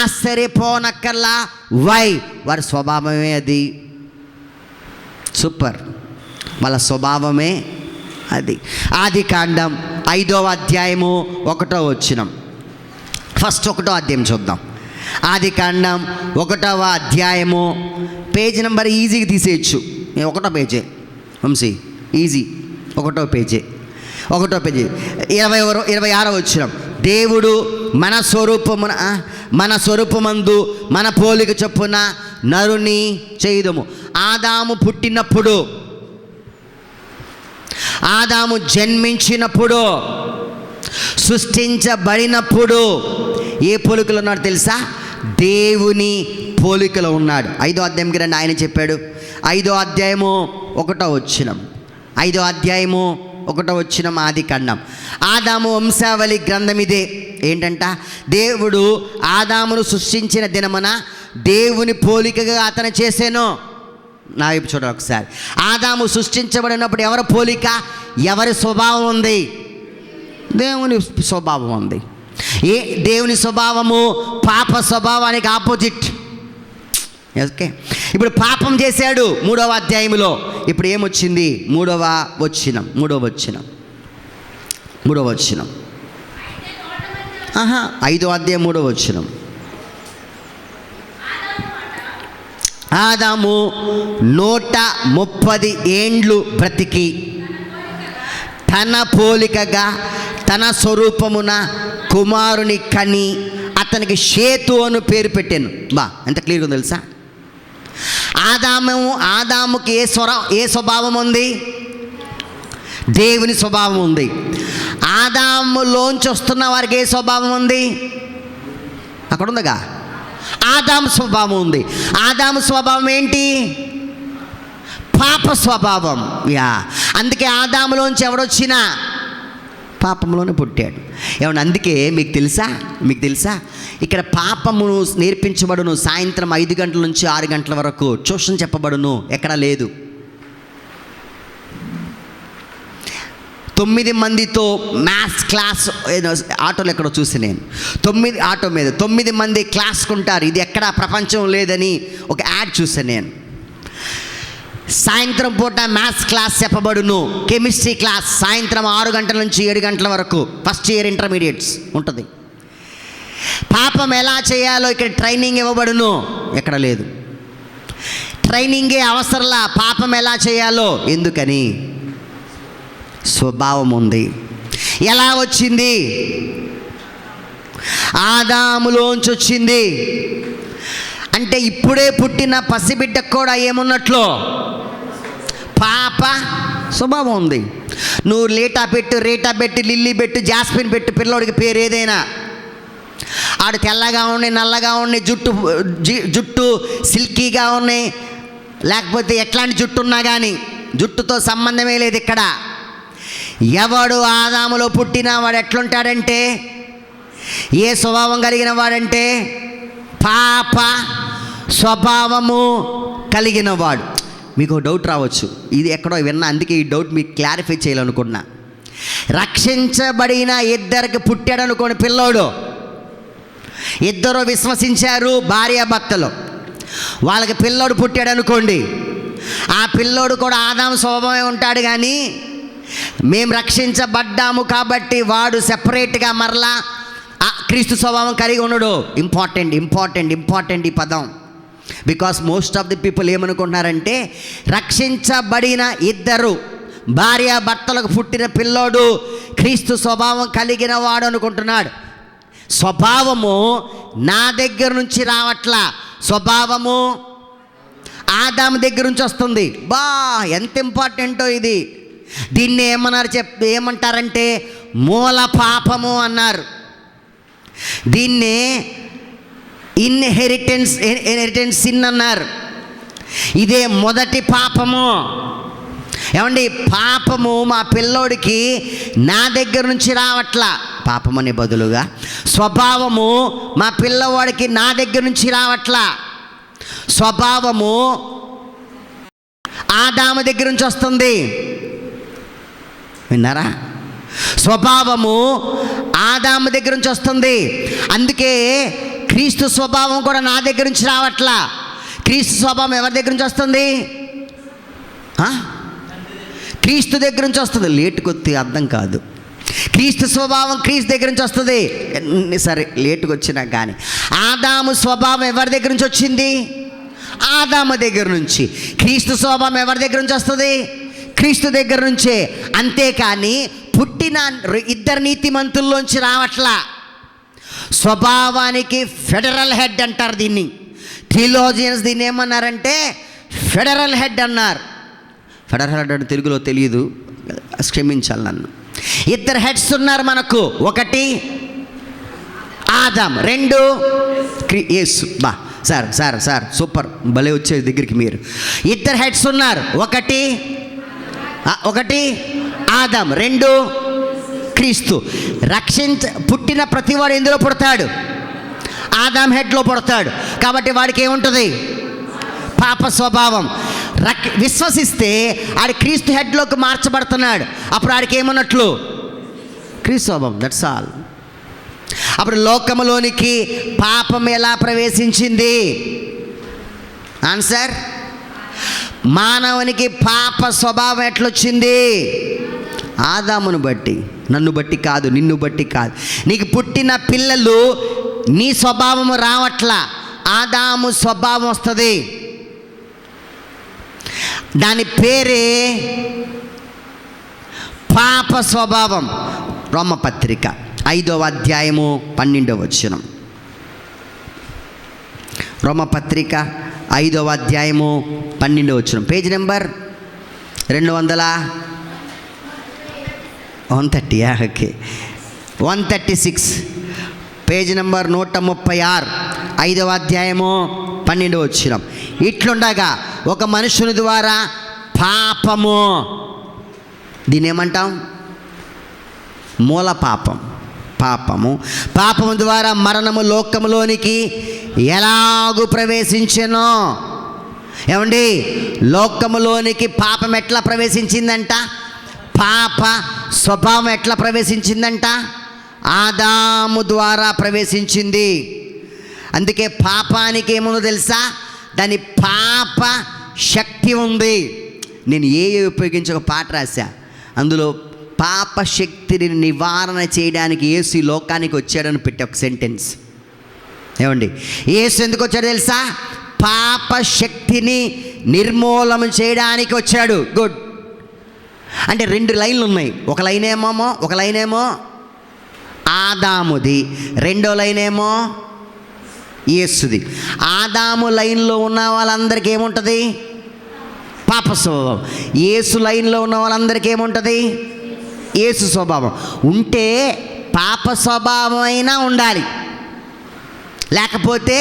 ఆశ్చర్యపోనక్కర్లా. వై? వారి స్వభావమే అది. సూపర్, వాళ్ళ స్వభావమే అది. ఆదికాండం 5వ అధ్యాయము 1వ వచనం. ఫస్ట్ 1వ అధ్యాయం చూద్దాం. ఆదికాండం 1వ అధ్యాయము, పేజ్ నెంబర్ ఈజీగా తీసేయచ్చు. 1వ పేజే వంశీ, ఈజీ. 1వ పేజీ 26వ వచనం. దేవుడు మన స్వరూపమందు మన పోలిక చొప్పున నరుని చేయుదము. ఆదాము పుట్టినప్పుడు, ఆదాము జన్మించినప్పుడు, సృష్టించబడినప్పుడు ఏ పోలికలో ఉన్నాడు తెలుసా? దేవుని పోలికలో ఉన్నాడు. 5వ అధ్యాయంకి రండి. ఆయన చెప్పాడు. 5వ అధ్యాయము 1వ వచనం. 5వ అధ్యాయము 1వ వచనం ఆదికాండం. ఆదాము వంశావళి గ్రంథం ఇదే. ఏంటంట? దేవుడు ఆదామును సృష్టించిన దినమున దేవుని పోలికగా అతను చేసాను. నా వైపు చూడండి ఒకసారి. ఆదాము సృష్టించబడినప్పుడు ఎవరి పోలిక, ఎవరి స్వభావం ఉంది? దేవుని స్వభావం ఉంది. దేవుని స్వభావము పాప స్వభావానికి ఆపోజిట్. ఓకే, ఇప్పుడు పాపం చేశాడు 3వ అధ్యాయంలో. ఇప్పుడు ఏమొచ్చింది? 3వ వచనం. 5వ అధ్యాయం 3వ వచనం. ఆదాము 130 ఏండ్లు బ్రతికి తన పోలికగా తన స్వరూపమున కుమారుని కని అతనికి షేతు అని పేరు పెట్టాను. ఎంత క్లియర్గా తెలుసా? ఆదాముకి ఏ స్వభావం ఉంది? దేవుని స్వభావం ఉంది. ఆదాములోంచి వస్తున్న వారికి ఏ స్వభావం ఉంది? అక్కడ ఉందిగా, ఆదాము స్వభావం ఉంది. ఆదాము స్వభావం ఏంటి? పాప స్వభావం. అందుకే ఆదాములోంచి ఎవడొచ్చినా పాపంలోనే పుట్టాడు. ఏమన్నా అందుకే మీకు తెలుసా ఇక్కడ పాపమును నేర్పించబడును. సాయంత్రం 5 గంటల నుంచి 6 గంటల వరకు ట్యూషన్ చెప్పబడును. ఎక్కడా లేదు. 9 మందితో మ్యాథ్స్ క్లాస్ ఆటోలో ఎక్కడో చూసి నేను 9 మంది క్లాస్కుంటారు. ఇది ఎక్కడ ప్రపంచం లేదని ఒక యాడ్ చూసాను నేను. సాయంత్రం పూట మ్యాథ్స్ క్లాస్ చెప్పబడును, కెమిస్ట్రీ క్లాస్ సాయంత్రం 6 గంటల నుంచి 7 గంటల వరకు ఫస్ట్ ఇయర్ ఇంటర్మీడియట్స్ ఉంటుంది. పాపం ఎలా చేయాలో ఇక్కడ ట్రైనింగ్ ఇవ్వబడును, ఎక్కడ లేదు. ట్రైనింగే అవసరంలా, పాపం ఎలా చేయాలో. ఎందుకని? స్వభావం ఉంది. ఎలా వచ్చింది? ఆదాములోంచి వచ్చింది. అంటే ఇప్పుడే పుట్టిన పసిబిడ్డకు కూడా ఏమున్నట్లు? పాప స్వభావం ఉంది. నువ్వు లేటా పెట్టు, రేటా పెట్టు, లిల్లీ పెట్టు, జాస్మిన్ పెట్టు, పిల్లోడికి పేరు ఏదైనా, ఆడు తెల్లగా ఉండి, నల్లగా ఉండి, జుట్టు సిల్కీగా ఉన్నాయి, లేకపోతే ఎట్లాంటి జుట్టు ఉన్నా కానీ జుట్టుతో సంబంధమే లేదు. ఇక్కడ ఎవడు ఆదాములో పుట్టిన వాడు ఎట్లుంటాడంటే, ఏ స్వభావం కలిగిన వాడంటే పాప స్వభావము కలిగిన వాడు. మీకు డౌట్ రావచ్చు, ఇది ఎక్కడో విన్నా, అందుకే ఈ డౌట్ మీకు క్లారిఫై చేయాలనుకున్నా. రక్షించబడిన ఇద్దరికి పుట్టాడు అనుకోండి పిల్లోడు, ఇద్దరు విశ్వసించారు భార్యాభర్తలు, వాళ్ళకి పిల్లోడు పుట్టాడు అనుకోండి, ఆ పిల్లోడు కూడా ఆదాము స్వభావమే ఉంటాడు. కానీ మేము రక్షించబడ్డాము కాబట్టి వాడు సెపరేట్గా మరలా క్రీస్తు స్వభావం కలిగి ఉన్నాడు. ఇంపార్టెంట్ ఈ పదం. Because most of the people ఏమనుకుంటున్నారంటే, రక్షించబడిన ఇద్దరు భార్యాభర్తలకు పుట్టిన పిల్లోడు క్రీస్తు స్వభావం కలిగిన వాడు అనుకుంటున్నాడు. స్వభావము నా దగ్గర నుంచి రావట్లా, స్వభావము ఆదాము దగ్గర నుంచి వస్తుంది. ఎంత ఇంపార్టెంటో ఇది. దీన్ని ఏమంటారంటే మూల పాపము అన్నారు. దీన్నే ఇన్హెరిటెన్స్ సిన్ అన్నారు. ఇదే మొదటి పాపము. ఏమండి, పాపము మా పిల్లోడికి నా దగ్గర నుంచి రావట్లా, పాపం అనే బదులుగా స్వభావము మా పిల్లవాడికి నా దగ్గర నుంచి రావట్లా, స్వభావము ఆదాము దగ్గర నుంచి వస్తుంది. విన్నారా? స్వభావము ఆదాము దగ్గర నుంచి వస్తుంది. అందుకే క్రీస్తు స్వభావం కూడా నా దగ్గర నుంచి రావట్లా. క్రీస్తు స్వభావం ఎవరి దగ్గర నుంచి వస్తుంది? క్రీస్తు దగ్గర నుంచి వస్తుంది. లేటుకొత్తి అర్థం కాదు. క్రీస్తు స్వభావం క్రీస్తు దగ్గర నుంచి వస్తుంది. సరే, లేటుకు వచ్చినా కానీ ఆదాము స్వభావం ఎవరి దగ్గర నుంచి వచ్చింది? ఆదాము దగ్గర నుంచి. క్రీస్తు స్వభావం ఎవరి దగ్గర నుంచి వస్తుంది? క్రీస్తు దగ్గర నుంచే. అంతేకాని పుట్టిన ఇద్దరు నీతిమంతుల్లోంచి రావట్లా. స్వభావానికి ఫెడరల్ హెడ్ అంటారు దీన్ని. థియోలాజియన్స్ దీన్ని ఏమన్నారంటే ఫెడరల్ హెడ్ అన్నారు. ఫెడరల్ హెడ్ అంటే తెలుగులో తెలియదు, క్షమించాలి నన్ను. ఇద్దరు హెడ్స్ ఉన్నారు మనకు. ఒకటి ఆదాం, రెండు యేసు. సార్ సూపర్, భలే వచ్చే దగ్గరికి మీరు. ఇద్దరు హెడ్స్ ఉన్నారు. ఒకటి ఆదాం, రెండు క్రీస్తు. పుట్టిన ప్రతివాడు ఎందులో పుడతాడు? ఆదాం హెడ్లో పుడతాడు. కాబట్టి వాడికి ఏముంటుంది? పాప స్వభావం. విశ్వసిస్తే ఆడి క్రీస్తు హెడ్లోకి మార్చబడుతున్నాడు. అప్పుడు ఆడికి ఏమన్నట్లు? క్రీస్తు స్వభావం. That's all. అప్పుడు లోకములోనికి పాపం ఎలా ప్రవేశించింది? ఆన్సర్, మానవునికి పాప స్వభావం ఎట్లొచ్చింది? ఆదామును బట్టి, నన్ను బట్టి కాదు, నిన్ను బట్టి కాదు. నీకు పుట్టిన పిల్లలు నీ స్వభావము రావట్లా, ఆదాము స్వభావం వస్తుంది. దాని పేరే పాప స్వభావం. రోమపత్రిక 5వ అధ్యాయము 12వ వచనం. రోమపత్రిక 5వ అధ్యాయము 12వ వచనం. Page number 130. Okay, 136. Page number 136, 5వ అధ్యాయము 12వ వచనం. ఇట్లుండగా ఒక మనుషుని ద్వారా పాపము, దీన్ని ఏమంటాం? మూల పాపము ద్వారా మరణము లోకములోనికి ఎలాగూ ప్రవేశించెనో. ఏమండి, లోకములోనికి పాపం ఎట్లా ప్రవేశించిందంట? పాప స్వభావం ఎట్లా ప్రవేశించిందంట? ఆదాము ద్వారా ప్రవేశించింది. అందుకే పాపానికి ఏముందో తెలుసా? దాని పాప శక్తి ఉంది. నేను ఉపయోగించి ఒక పాట రాశా. అందులో పాప శక్తిని నివారణ చేయడానికి యేసు ఈ లోకానికి వచ్చాడని పెట్టి ఒక సెంటెన్స్. ఏమండి, యేసు ఎందుకు వచ్చాడు తెలుసా? పాప శక్తిని నిర్మూలన చేయడానికి వచ్చాడు. గుడ్. అంటే 2 లైన్లు ఉన్నాయి. ఒక లైన్ ఏమో ఆదాముది, రెండో లైన్ ఏమో యేసుది. ఆదాము లైన్లో ఉన్న వాళ్ళందరికీ ఏముంటుంది? పాప స్వభావం. యేసు లైన్లో ఉన్న వాళ్ళందరికీ ఏముంటుంది? యేసు స్వభావం. ఉంటే పాప స్వభావం అయినా ఉండాలి, లేకపోతే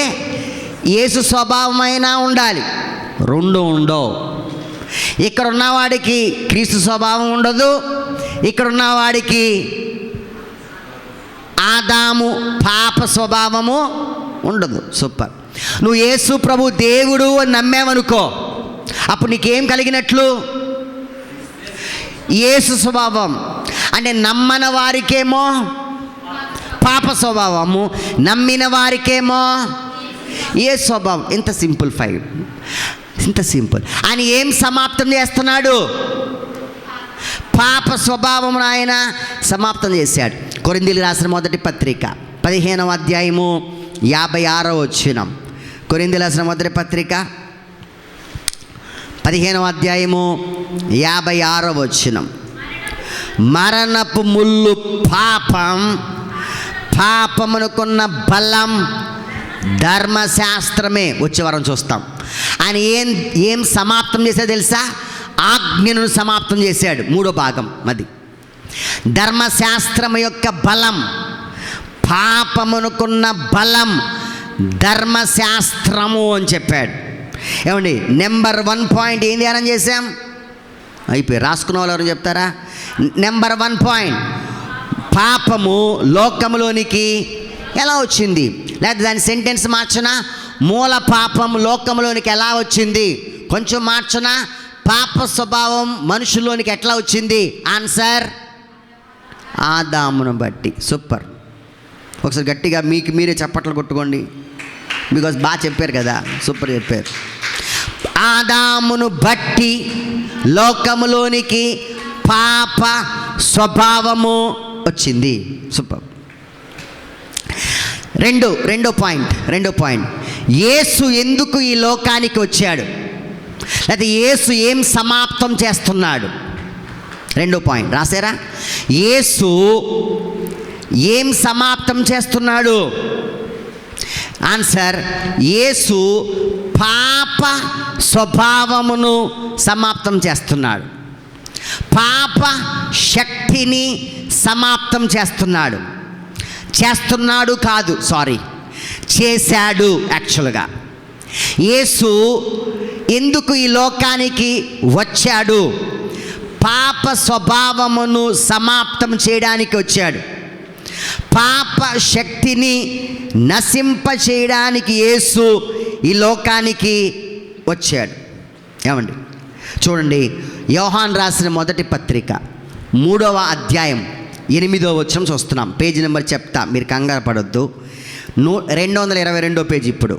యేసు స్వభావం అయినా ఉండాలి. 2 ఉండవు. ఇక్కడ ఉన్నవాడికి క్రీస్తు స్వభావం ఉండదు, ఇక్కడ ఉన్నవాడికి ఆదాము పాప స్వభావము ఉండదు. సూపర్. నువ్వు యేసు ప్రభు దేవుడు అని నమ్మావనుకో, అప్పుడు నీకేం కలిగినట్లు? యేసు స్వభావం. అంటే నమ్మని వారికేమో పాప స్వభావము, నమ్మిన వారికేమో ఏ స్వభావం. ఇంత సింపుల్. ఆయన ఏం సమాప్తం చేస్తున్నాడు? పాప స్వభావం ఆయన సమాప్తం చేశాడు. కొరింథీయులకు రాసిన మొదటి పత్రిక 15వ అధ్యాయము 56వ వచనం. కొరింథీయులకు రాసిన మొదటి పత్రిక 15వ అధ్యాయము 56వ వచనం. మరణపు ముళ్ళు పాపమునకున్న బలం ధర్మశాస్త్రమే. వచ్చే వారం చూస్తాం. ఆయన ఏం సమాప్తం చేశాడు తెలుసా? ఆజ్ఞను సమాప్తం చేశాడు. 3వ భాగం అది. ధర్మశాస్త్రం యొక్క బలం, పాపమునకున్న బలం ధర్మశాస్త్రము అని చెప్పాడు. ఏమండి, నెంబర్ 1 పాయింట్ ఏం ధ్యానం చేశాం? అయిపోయి రాసుకున్న వాళ్ళు ఎవరు చెప్తారా? నెంబర్ 1 పాయింట్, పాపము లోకములోనికి ఎలా వచ్చింది? లేదా దాని సెంటెన్స్ మార్చనా? మూల పాపం లోకంలోనికి ఎలా వచ్చింది? కొంచెం మార్చనా? పాప స్వభావం మనుషుల్లోనికి ఎట్లా వచ్చింది? ఆన్సర్ ఆదామును బట్టి. సూపర్. ఒకసారి గట్టిగా మీకు మీరే చప్పట్లు కొట్టుకోండి, బికాజ్ బాగా చెప్పారు కదా, సూపర్ చెప్పారు. ఆదామును బట్టి లోకములోనికి పాప స్వభావము వచ్చింది. సూపర్. రెండో పాయింట్, యేసు ఎందుకు ఈ లోకానికి వచ్చాడు, లేకపోతే యేసు ఏం సమాప్తం చేస్తున్నాడు? 2వ పాయింట్ రాసారా? యేసు ఏం సమాప్తం చేస్తున్నాడు? ఆన్సర్, యేసు పాప స్వభావమును సమాప్తం చేస్తున్నాడు. పాప శక్తిని సమాప్తం చేస్తున్నాడు. చేశాడు. యాక్చువల్గా యేసు ఎందుకు ఈ లోకానికి వచ్చాడు? పాప స్వభావమును సమాప్తం చేయడానికి వచ్చాడు. పాప శక్తిని నశింప చేయడానికి యేసు ఈ లోకానికి వచ్చాడు. ఏమండి, చూడండి, యోహాను రాసిన మొదటి పత్రిక 3వ అధ్యాయం 8వ వచనం చూస్తున్నాం. పేజీ నెంబర్ చెప్తా, మీరు కంగారు పడొద్దు. 222 పేజీ. ఇప్పుడు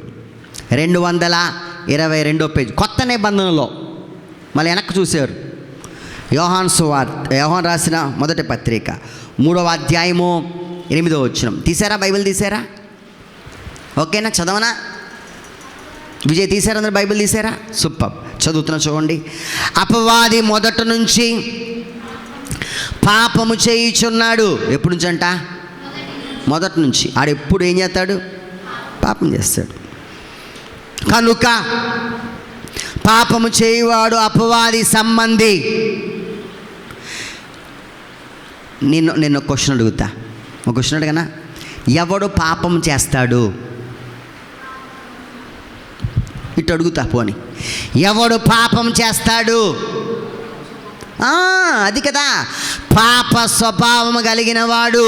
222 పేజీ కొత్త నిబంధనలో. మళ్ళీ వెనక్కి చూశారు. యోహాను రాసిన మొదటి పత్రిక 3వ అధ్యాయము 8వ వచనం. తీసారా? బైబిల్ తీసారా? ఓకేనా? చదవనా? విజయ్ తీసారా? అందరు బైబిల్ తీసారా? సూపర్. చదువుతున్నా చూడండి. అపవాది మొదట నుంచి పాపము చేయుచున్నాడు. ఎప్పటి నుంచి అంట? మొదటి నుంచి. ఆడెప్పుడు ఏం చేస్తాడు? పాపం చేస్తాడు. కనుక పాపము చేయువాడు అపవాది సంబంధి. నేను ఒక క్వశ్చన్ అడగనా? ఎవడు పాపం చేస్తాడు? ఇటు అడుగుతా పోని. ఎవడు పాపం చేస్తాడు? అది కదా, పాప స్వభావం కలిగిన వాడు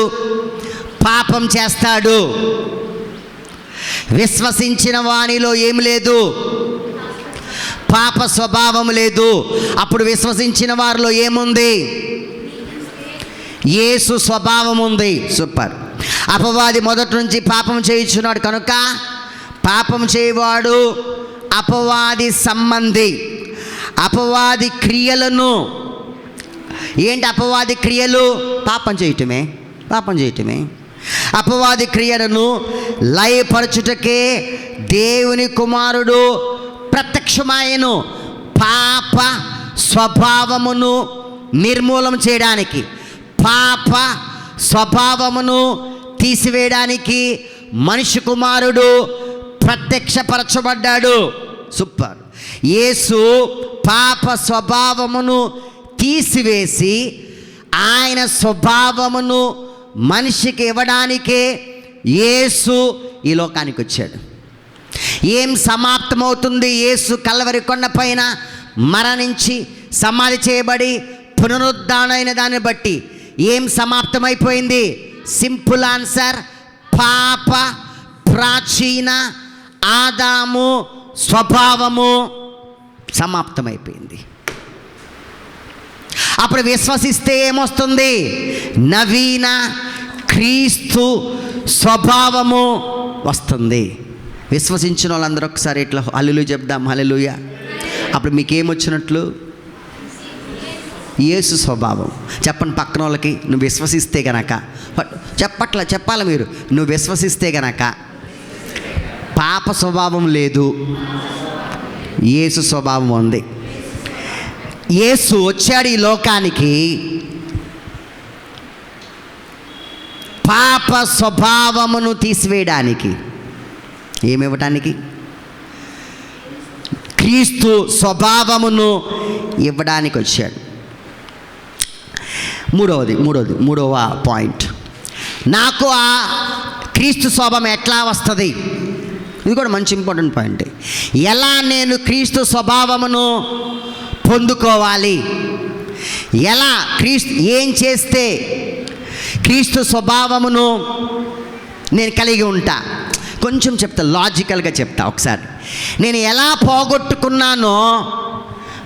పాపం చేస్తాడు. విశ్వసించిన వానిలో ఏం లేదు? పాప స్వభావం లేదు. అప్పుడు విశ్వసించిన వారిలో ఏముంది? యేసు స్వభావం ఉంది. సూపర్. అపవాది మొదటి నుంచి పాపం చేయించున్నాడు కనుక పాపం చేయవాడు అపవాది సంబంధి. అపవాది క్రియలను, ఏంటి అపవాది క్రియలు? పాపం చేయటమే. అపవాది క్రియలను లయపరచుటకే దేవుని కుమారుడు ప్రత్యక్షమాయెను, పాప స్వభావమును నిర్మూలన చేయడానికి, పాప స్వభావమును తీసివేయడానికి మనిషి కుమారుడు ప్రత్యక్షపరచబడ్డాడు. సూపర్. యేసు పాప స్వభావమును తీసివేసి ఆయన స్వభావమును మనిషికి ఇవ్వడానికే యేసు ఈ లోకానికి వచ్చాడు. ఏం సమాప్తమవుతుంది? యేసు కల్వరి కొండ పైన మరణించి సమాధి చేయబడి పునరుద్ధానమైన దాన్ని బట్టి ఏం సమాప్తమైపోయింది? సింపుల్ ఆన్సర్, పాప ప్రాచీన ఆదాము స్వభావము సమాప్తమైపోయింది. అప్పుడు విశ్వసిస్తే ఏమొస్తుంది? నవీన క్రీస్తు స్వభావము వస్తుంది. విశ్వసించిన వాళ్ళందరూ ఒకసారి ఇట్లా హల్లెలూయా చెప్దాం. హల్లెలూయా. అప్పుడు మీకేమొచ్చినట్లు? యేసు స్వభావం. చెప్పండి పక్కన వాళ్ళకి, నువ్వు విశ్వసిస్తే గనక, చెప్పాలి మీరు, నువ్వు విశ్వసిస్తే గనక పాప స్వభావం లేదు, యేసు స్వభావం ఉంది. యేసు వచ్చాడు ఈ లోకానికి పాప స్వభావమును తీసివేయడానికి. ఏమివ్వటానికి? క్రీస్తు స్వభావమును ఇవ్వడానికి వచ్చాడు. మూడవ పాయింట్, నాకు ఆ క్రీస్తు స్వభావం ఎట్లా వస్తుంది? ఇది కూడా మంచి ఇంపార్టెంట్ పాయింట్. ఎలా నేను క్రీస్తు స్వభావమును పొందుకోవాలి? ఎలా ఏం చేస్తే క్రీస్తు స్వభావమును నేను కలిగి ఉంటా? కొంచెం చెప్తా, లాజికల్గా చెప్తా. ఒకసారి నేను ఎలా పోగొట్టుకున్నానో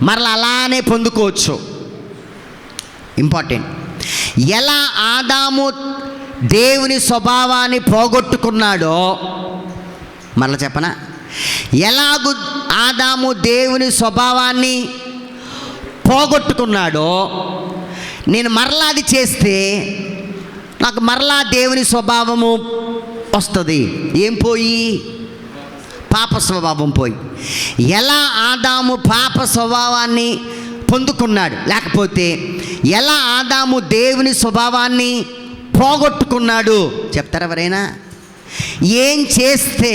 మరలా అలానే పొందుకోవచ్చు. ఇంపార్టెంట్. ఎలా ఆదాము దేవుని స్వభావాన్ని పోగొట్టుకున్నాడో మరలా చెప్పనా? ఎలాగూ ఆదాము దేవుని స్వభావాన్ని పోగొట్టుకున్నాడో నేను మరలా అది చేస్తే నాకు మరలా దేవుని స్వభావము వస్తుంది. ఏం పోయి? పాప స్వభావం పోయి. ఎలా ఆదాము పాప స్వభావాన్ని పొందుకున్నాడు, లేకపోతే ఎలా ఆదాము దేవుని స్వభావాన్ని పోగొట్టుకున్నాడు చెప్తారా ఎవరైనా? ఏం చేస్తే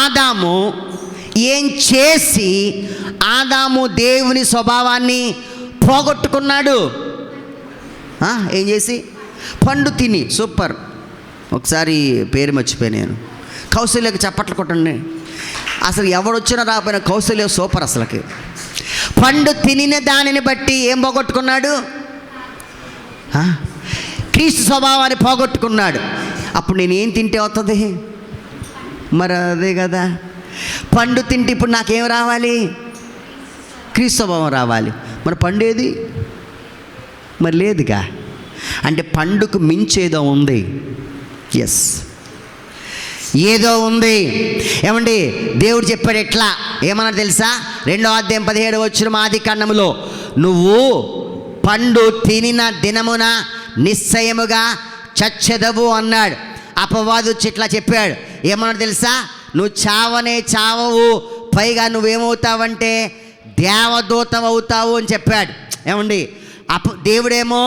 ఆదాము, ఏం చేసి ఆదాము దేవుని స్వభావాన్ని పోగొట్టుకున్నాడు? ఏం చేసి? పండు తిని. సూపర్. ఒకసారి పేరు మర్చిపోయి నేను, కౌశల్యకి చప్పట్లు కొట్టండి. అసలు ఎవడొచ్చినా రాకపోయినా కౌశల్య సూపర్. అసలుకి పండు తినిన దానిని బట్టి ఏం పోగొట్టుకున్నాడు? క్రీస్తు స్వభావాన్ని పోగొట్టుకున్నాడు. అప్పుడు నేను ఏం తింటే అవుతుంది? మరి అదే కదా, పండు తింటే ఇప్పుడు నాకేం రావాలి? క్రీస్తు స్వభావం రావాలి. మరి పండు ఏది? మరి లేదుగా. అంటే పండుకు మించేదో ఉంది. ఎస్, ఏదో ఉంది. ఏమండి, దేవుడు చెప్పాడు ఎట్లా, ఏమన్నా తెలుసా? 2వ అధ్యాయం 17వ వచనం ఆదికాండములో, నువ్వు పండు తినిన దినమున నిశ్చయముగా చచ్చెదవు అన్నాడు. అపవాది వచ్చి ఇట్లా చెప్పాడు. ఏమన్నా తెలుసా? నువ్వు చావనే చావవు, పైగా నువ్వేమవుతావంటే దేవదూత అవుతావు అని చెప్పాడు. ఏమండి, దేవుడేమో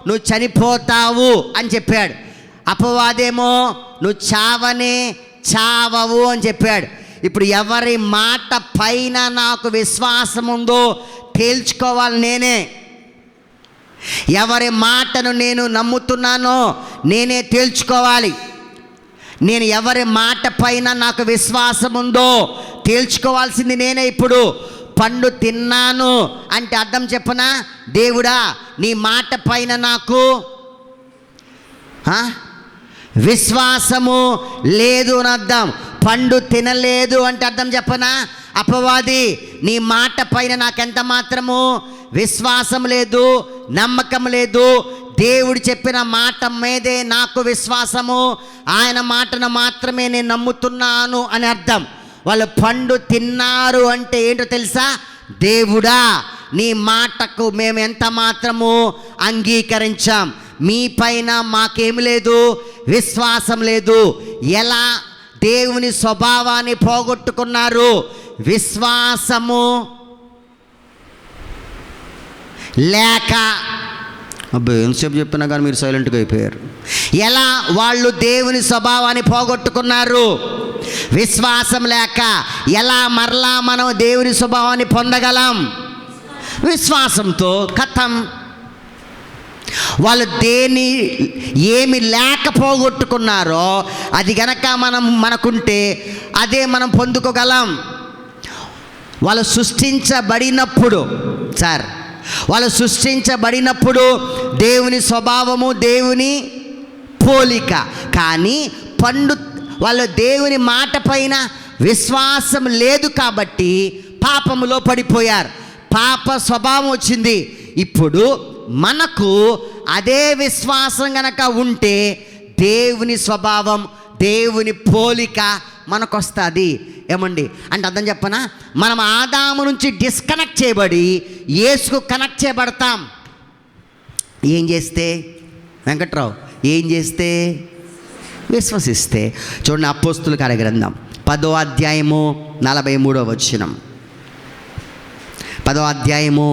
నువ్వు చనిపోతావు అని చెప్పాడు. అపవాదేమో నువ్వు చావనే చావవు అని చెప్పాడు. ఇప్పుడు ఎవరి మాట పైన నాకు విశ్వాసం ఉందో తేల్చుకోవాలి నేనే. ఎవరి మాటను నేను నమ్ముతున్నానో నేనే తేల్చుకోవాలి. నేను ఎవరి మాట పైన నాకు విశ్వాసం ఉందో తేల్చుకోవాల్సింది నేనే. ఇప్పుడు పండు తిన్నాను అంటే అర్థం చెప్పనా? దేవుడా, నీ మాట పైన నాకు విశ్వాసము లేదు అని అర్థం. పండు తినలేదు అంటే అర్థం చెప్పనా? అపవాది, నీ మాట పైన నాకెంత మాత్రము విశ్వాసం లేదు, నమ్మకం లేదు. దేవుడు చెప్పిన మాట మీదే నాకు విశ్వాసము, ఆయన మాటను మాత్రమే నేను నమ్ముతున్నాను అని అర్థం. వాళ్ళు పండు తిన్నారు అంటే ఏంటో తెలుసా? దేవుడా, నీ మాటకు మేము ఎంత మాత్రము అంగీకరించాం, మీ పైన మాకేమి లేదు, విశ్వాసం లేదు. ఎలా దేవుని స్వభావాన్ని పోగొట్టుకున్నారు? విశ్వాసము లేక. అబ్బాయి ఎంతసేపు చెప్పినా కానీ మీరు సైలెంట్గా అయిపోయారు. ఎలా వాళ్ళు దేవుని స్వభావాన్ని పోగొట్టుకున్నారు? విశ్వాసం లేక. ఎలా మరలా మనం దేవుని స్వభావాన్ని పొందగలం? విశ్వాసంతో. కథం. వాళ్ళు ఏమి లేక పోగొట్టుకున్నారో అది గనక మనకుంటే అదే మనం పొందుకోగలం. వాళ్ళు సృష్టించబడినప్పుడు వాళ్ళు సృష్టించబడినప్పుడు దేవుని స్వభావము, దేవుని పోలిక. కానీ వాళ్ళు దేవుని మాట పైన విశ్వాసం లేదు కాబట్టి పాపములో పడిపోయారు. పాప స్వభావం వచ్చింది. ఇప్పుడు మనకు అదే విశ్వాసం గనక ఉంటే దేవుని స్వభావం, దేవుని పోలిక మనకు వస్తుంది. ఏమండి అంటే అర్థం చెప్పనా? మనం ఆదాము నుంచి డిస్కనెక్ట్ చేయబడి యేసుకు కనెక్ట్ చేయబడతాం. ఏం చేస్తే? వెంకట్రావు, ఏం చేస్తే? విశ్వసిస్తే. చూడండి, అపోస్తుల కార్యగ్రంథం 10వ అధ్యాయము 43వ వచనం. 10వ అధ్యాయము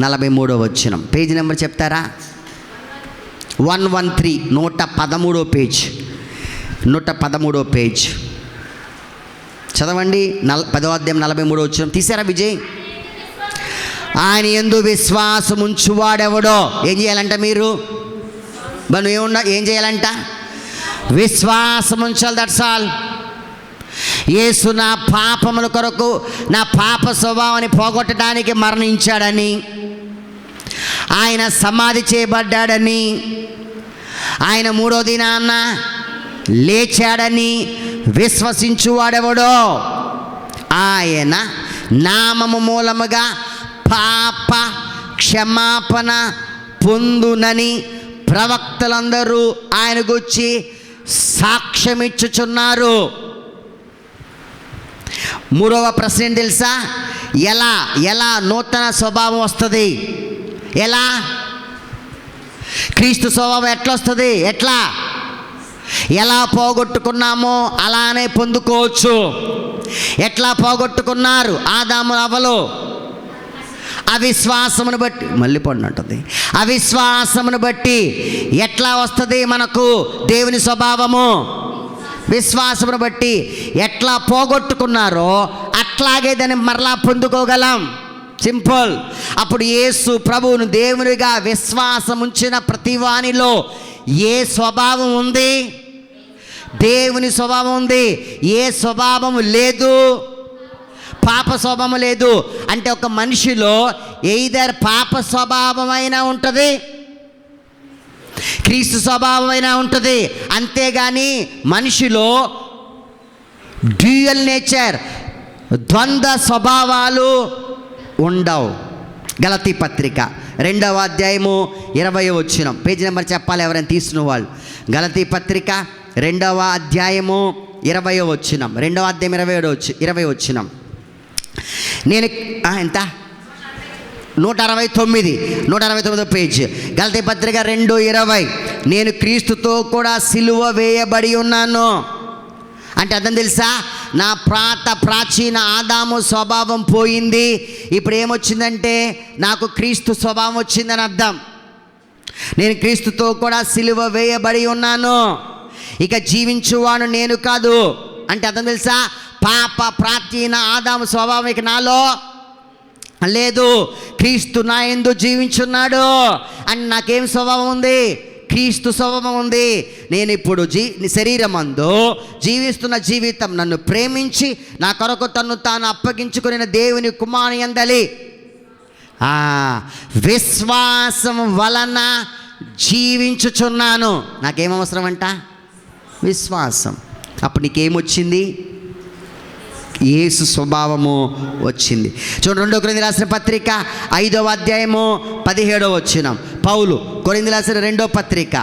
43వ వచనం. పేజీ నెంబర్ చెప్తారా? 113, 113వ పేజ్. 113వ పేజ్ చదవండి. 10వ అధ్యాయం 43వ వచనం తీసారా విజయ్? ఆయన యందు విశ్వాసం ఉంచువాడెవడో ఏం చేయాలంట? మీరు ఏం చేయాలంట? విశ్వాసం ఉంచాలి. That's all. యేసు నా పాపముల కొరకు, నా పాప స్వభావాన్ని పోగొట్టడానికి మరణించాడని, ఆయన సమాధి చేయబడ్డాడని, ఆయన 3వ దినాన లేచాడని విశ్వసించువాడెవడో ఆయన నామము మూలముగా పాప క్షమాపణ పొందునని ప్రవక్తలందరూ ఆయన గురించి సాక్ష్యమిచ్చుచున్నారు. 3వ ప్రశ్న ఏం తెలుసా? ఎలా నూతన స్వభావం వస్తుంది? క్రీస్తు స్వభావం ఎట్లా వస్తుంది? ఎలా పోగొట్టుకున్నామో అలానే పొందుకోవచ్చు. ఎట్లా పోగొట్టుకున్నారు ఆదాము అవ్వలు? అవిశ్వాసమును బట్టి. మళ్ళీ పొందంటుంది. అవిశ్వాసమును బట్టి ఎట్లా వస్తుంది మనకు దేవుని స్వభావము? విశ్వాసమును బట్టి. ఎట్లా పోగొట్టుకున్నారో అట్లాగే దాన్ని మరలా పొందుకోగలం. సింపుల్. అప్పుడు యేసు ప్రభువును దేవునిగా విశ్వాసం ఉంచిన ప్రతి వానిలో ఏ స్వభావం ఉంది? దేవుని స్వభావం ఉంది. ఏ స్వభావం లేదు? పాప స్వభావం లేదు. అంటే ఒక మనిషిలో ఎయిదర్ పాప స్వభావమైనా ఉంటుంది, క్రీస్తు స్వభావమైనా ఉంటుంది. అంతేగాని మనిషిలో డ్యూయల్ నేచర్, ద్వంద్వ స్వభావాలు ఉండవు. గలతీ పత్రిక 2వ అధ్యాయము 20వ వచనం. పేజీ నెంబర్ చెప్పాలి ఎవరైనా తీసుకున్న వాళ్ళు. గలతీ పత్రిక 2వ అధ్యాయము 20వ వచనం. 2వ అధ్యాయం 20వ వచనం. నేను ఎంత 169వ పేజ్. గలతీ పత్రిక 2:20. నేను క్రీస్తుతో కూడా సిలువ వేయబడి ఉన్నాను. అంటే అర్థం తెలుసా? నా ప్రాచీన ఆదాము స్వభావం పోయింది. ఇప్పుడు ఏమొచ్చిందంటే నాకు క్రీస్తు స్వభావం వచ్చిందని అర్థం. నేను క్రీస్తుతో కూడా సిలువ వేయబడి ఉన్నాను. ఇక జీవించువాడు నేను కాదు. అంటే అర్థం తెలుసా? ప్రాచీన ఆదాము స్వభావం ఇక నాలో లేదు. క్రీస్తు నా యందు జీవించున్నాడు. అని నాకేం స్వభావం ఉంది? క్రీస్తు స్వభావం ఉంది. నేను ఇప్పుడు శరీరమందు జీవిస్తున్న జీవితం నన్ను ప్రేమించి నా కొరకు తను తాను అప్పగించుకుని దేవుని కుమారుని యందలి విశ్వాసం వలన జీవించుచున్నాను. నాకేం అవసరం అంట? విశ్వాసం. అప్పుడు నీకేమొచ్చింది? యేసు స్వభావము వచ్చింది. చూడండి, 2 కొరింథీయులకు రాసిన పత్రిక 5వ అధ్యాయము 17వ వచనం. పౌలు కొరింథీయులకు రాసిన 2వ పత్రిక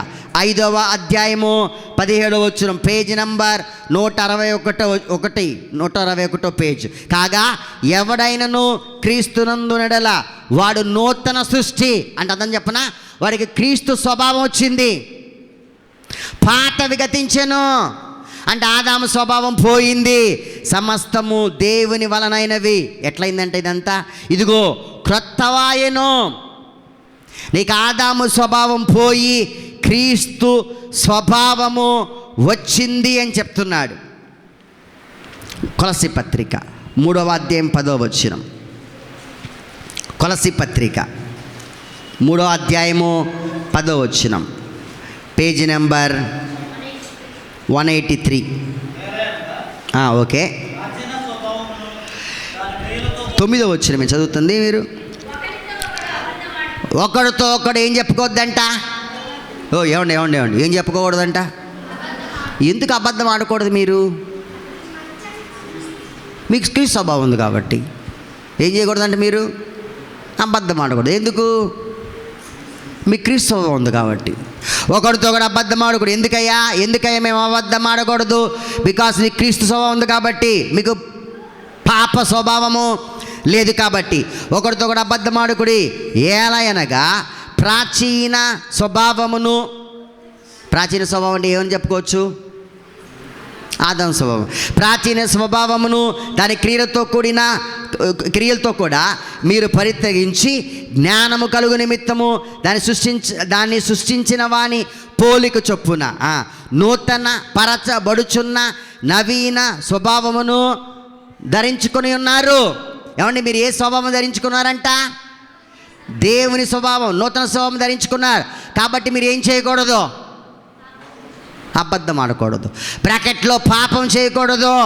5వ అధ్యాయము 17వ వచనం, పేజీ నంబర్ 161 పేజ్. కాగా ఎవడైనను క్రీస్తునందు నెడల వాడు నూతన సృష్టి అంటే అతను చెప్పనా, వాడికి క్రీస్తు స్వభావం వచ్చింది. పాతవి గతించెను అంటే ఆదాము స్వభావం పోయింది, సమస్తము దేవుని వలనైనవి. ఎట్లయిందంటే ఇదంతా ఇదిగో క్రొత్తవాయెను. నీకు ఆదాము స్వభావం పోయి క్రీస్తు స్వభావము వచ్చింది అని చెప్తున్నాడు. కొలస్సీ పత్రిక 3వ అధ్యాయం 10వ వచనం. కొలస్సీ పత్రిక 3వ అధ్యాయము 10వ వచనం, పేజీ నెంబర్ 183. ఓకే, 9వ వచనం మేము చదువుతుంది. మీరు ఒకరితో ఒకడు ఏం చెప్పుకోవద్దంట. ఏమండి ఏం చెప్పుకోకూడదంట? ఎందుకు అబద్ధం ఆడకూడదు? మీకు క్రీస్తు స్వభావం ఉంది కాబట్టి ఏం చేయకూడదంటే మీరు అబద్ధం ఆడకూడదు. ఎందుకు? మీకు క్రీస్తు స్వభావం ఉంది కాబట్టి. ఒకరితో ఒకడు అబద్ధం ఆడకూడదు. ఎందుకయ్యా మేము అబద్ధం ఆడకూడదు? బికాస్ మీకు క్రీస్తు స్వభావం ఉంది కాబట్టి, మీకు పాప స్వభావము లేదు కాబట్టి. ఒకరితో ఒకడు అబద్ధం ఆడకుడి. ఎలా అనగా ప్రాచీన స్వభావం అంటే ఏమని చెప్పుకోవచ్చు? ఆదాము స్వభావం. ప్రాచీన స్వభావమును దాని క్రియలతో కూడా మీరు పరిత్యజించి జ్ఞానము కలుగు నిమిత్తము దాన్ని సృష్టించిన వాని పోలిక చొప్పున నూతన పరచబడుచున్న నవీన స్వభావమును ధరించుకొని ఉన్నారు. ఏమండి, మీరు ఏ స్వభావం ధరించుకున్నారంట? దేవుని స్వభావం, నూతన స్వభావం ధరించుకున్నారు. కాబట్టి మీరు ఏం చేయకూడదు? అబద్ధం ఆడకూడదు. బ్రాకెట్లో పాపం చేయకూడదు.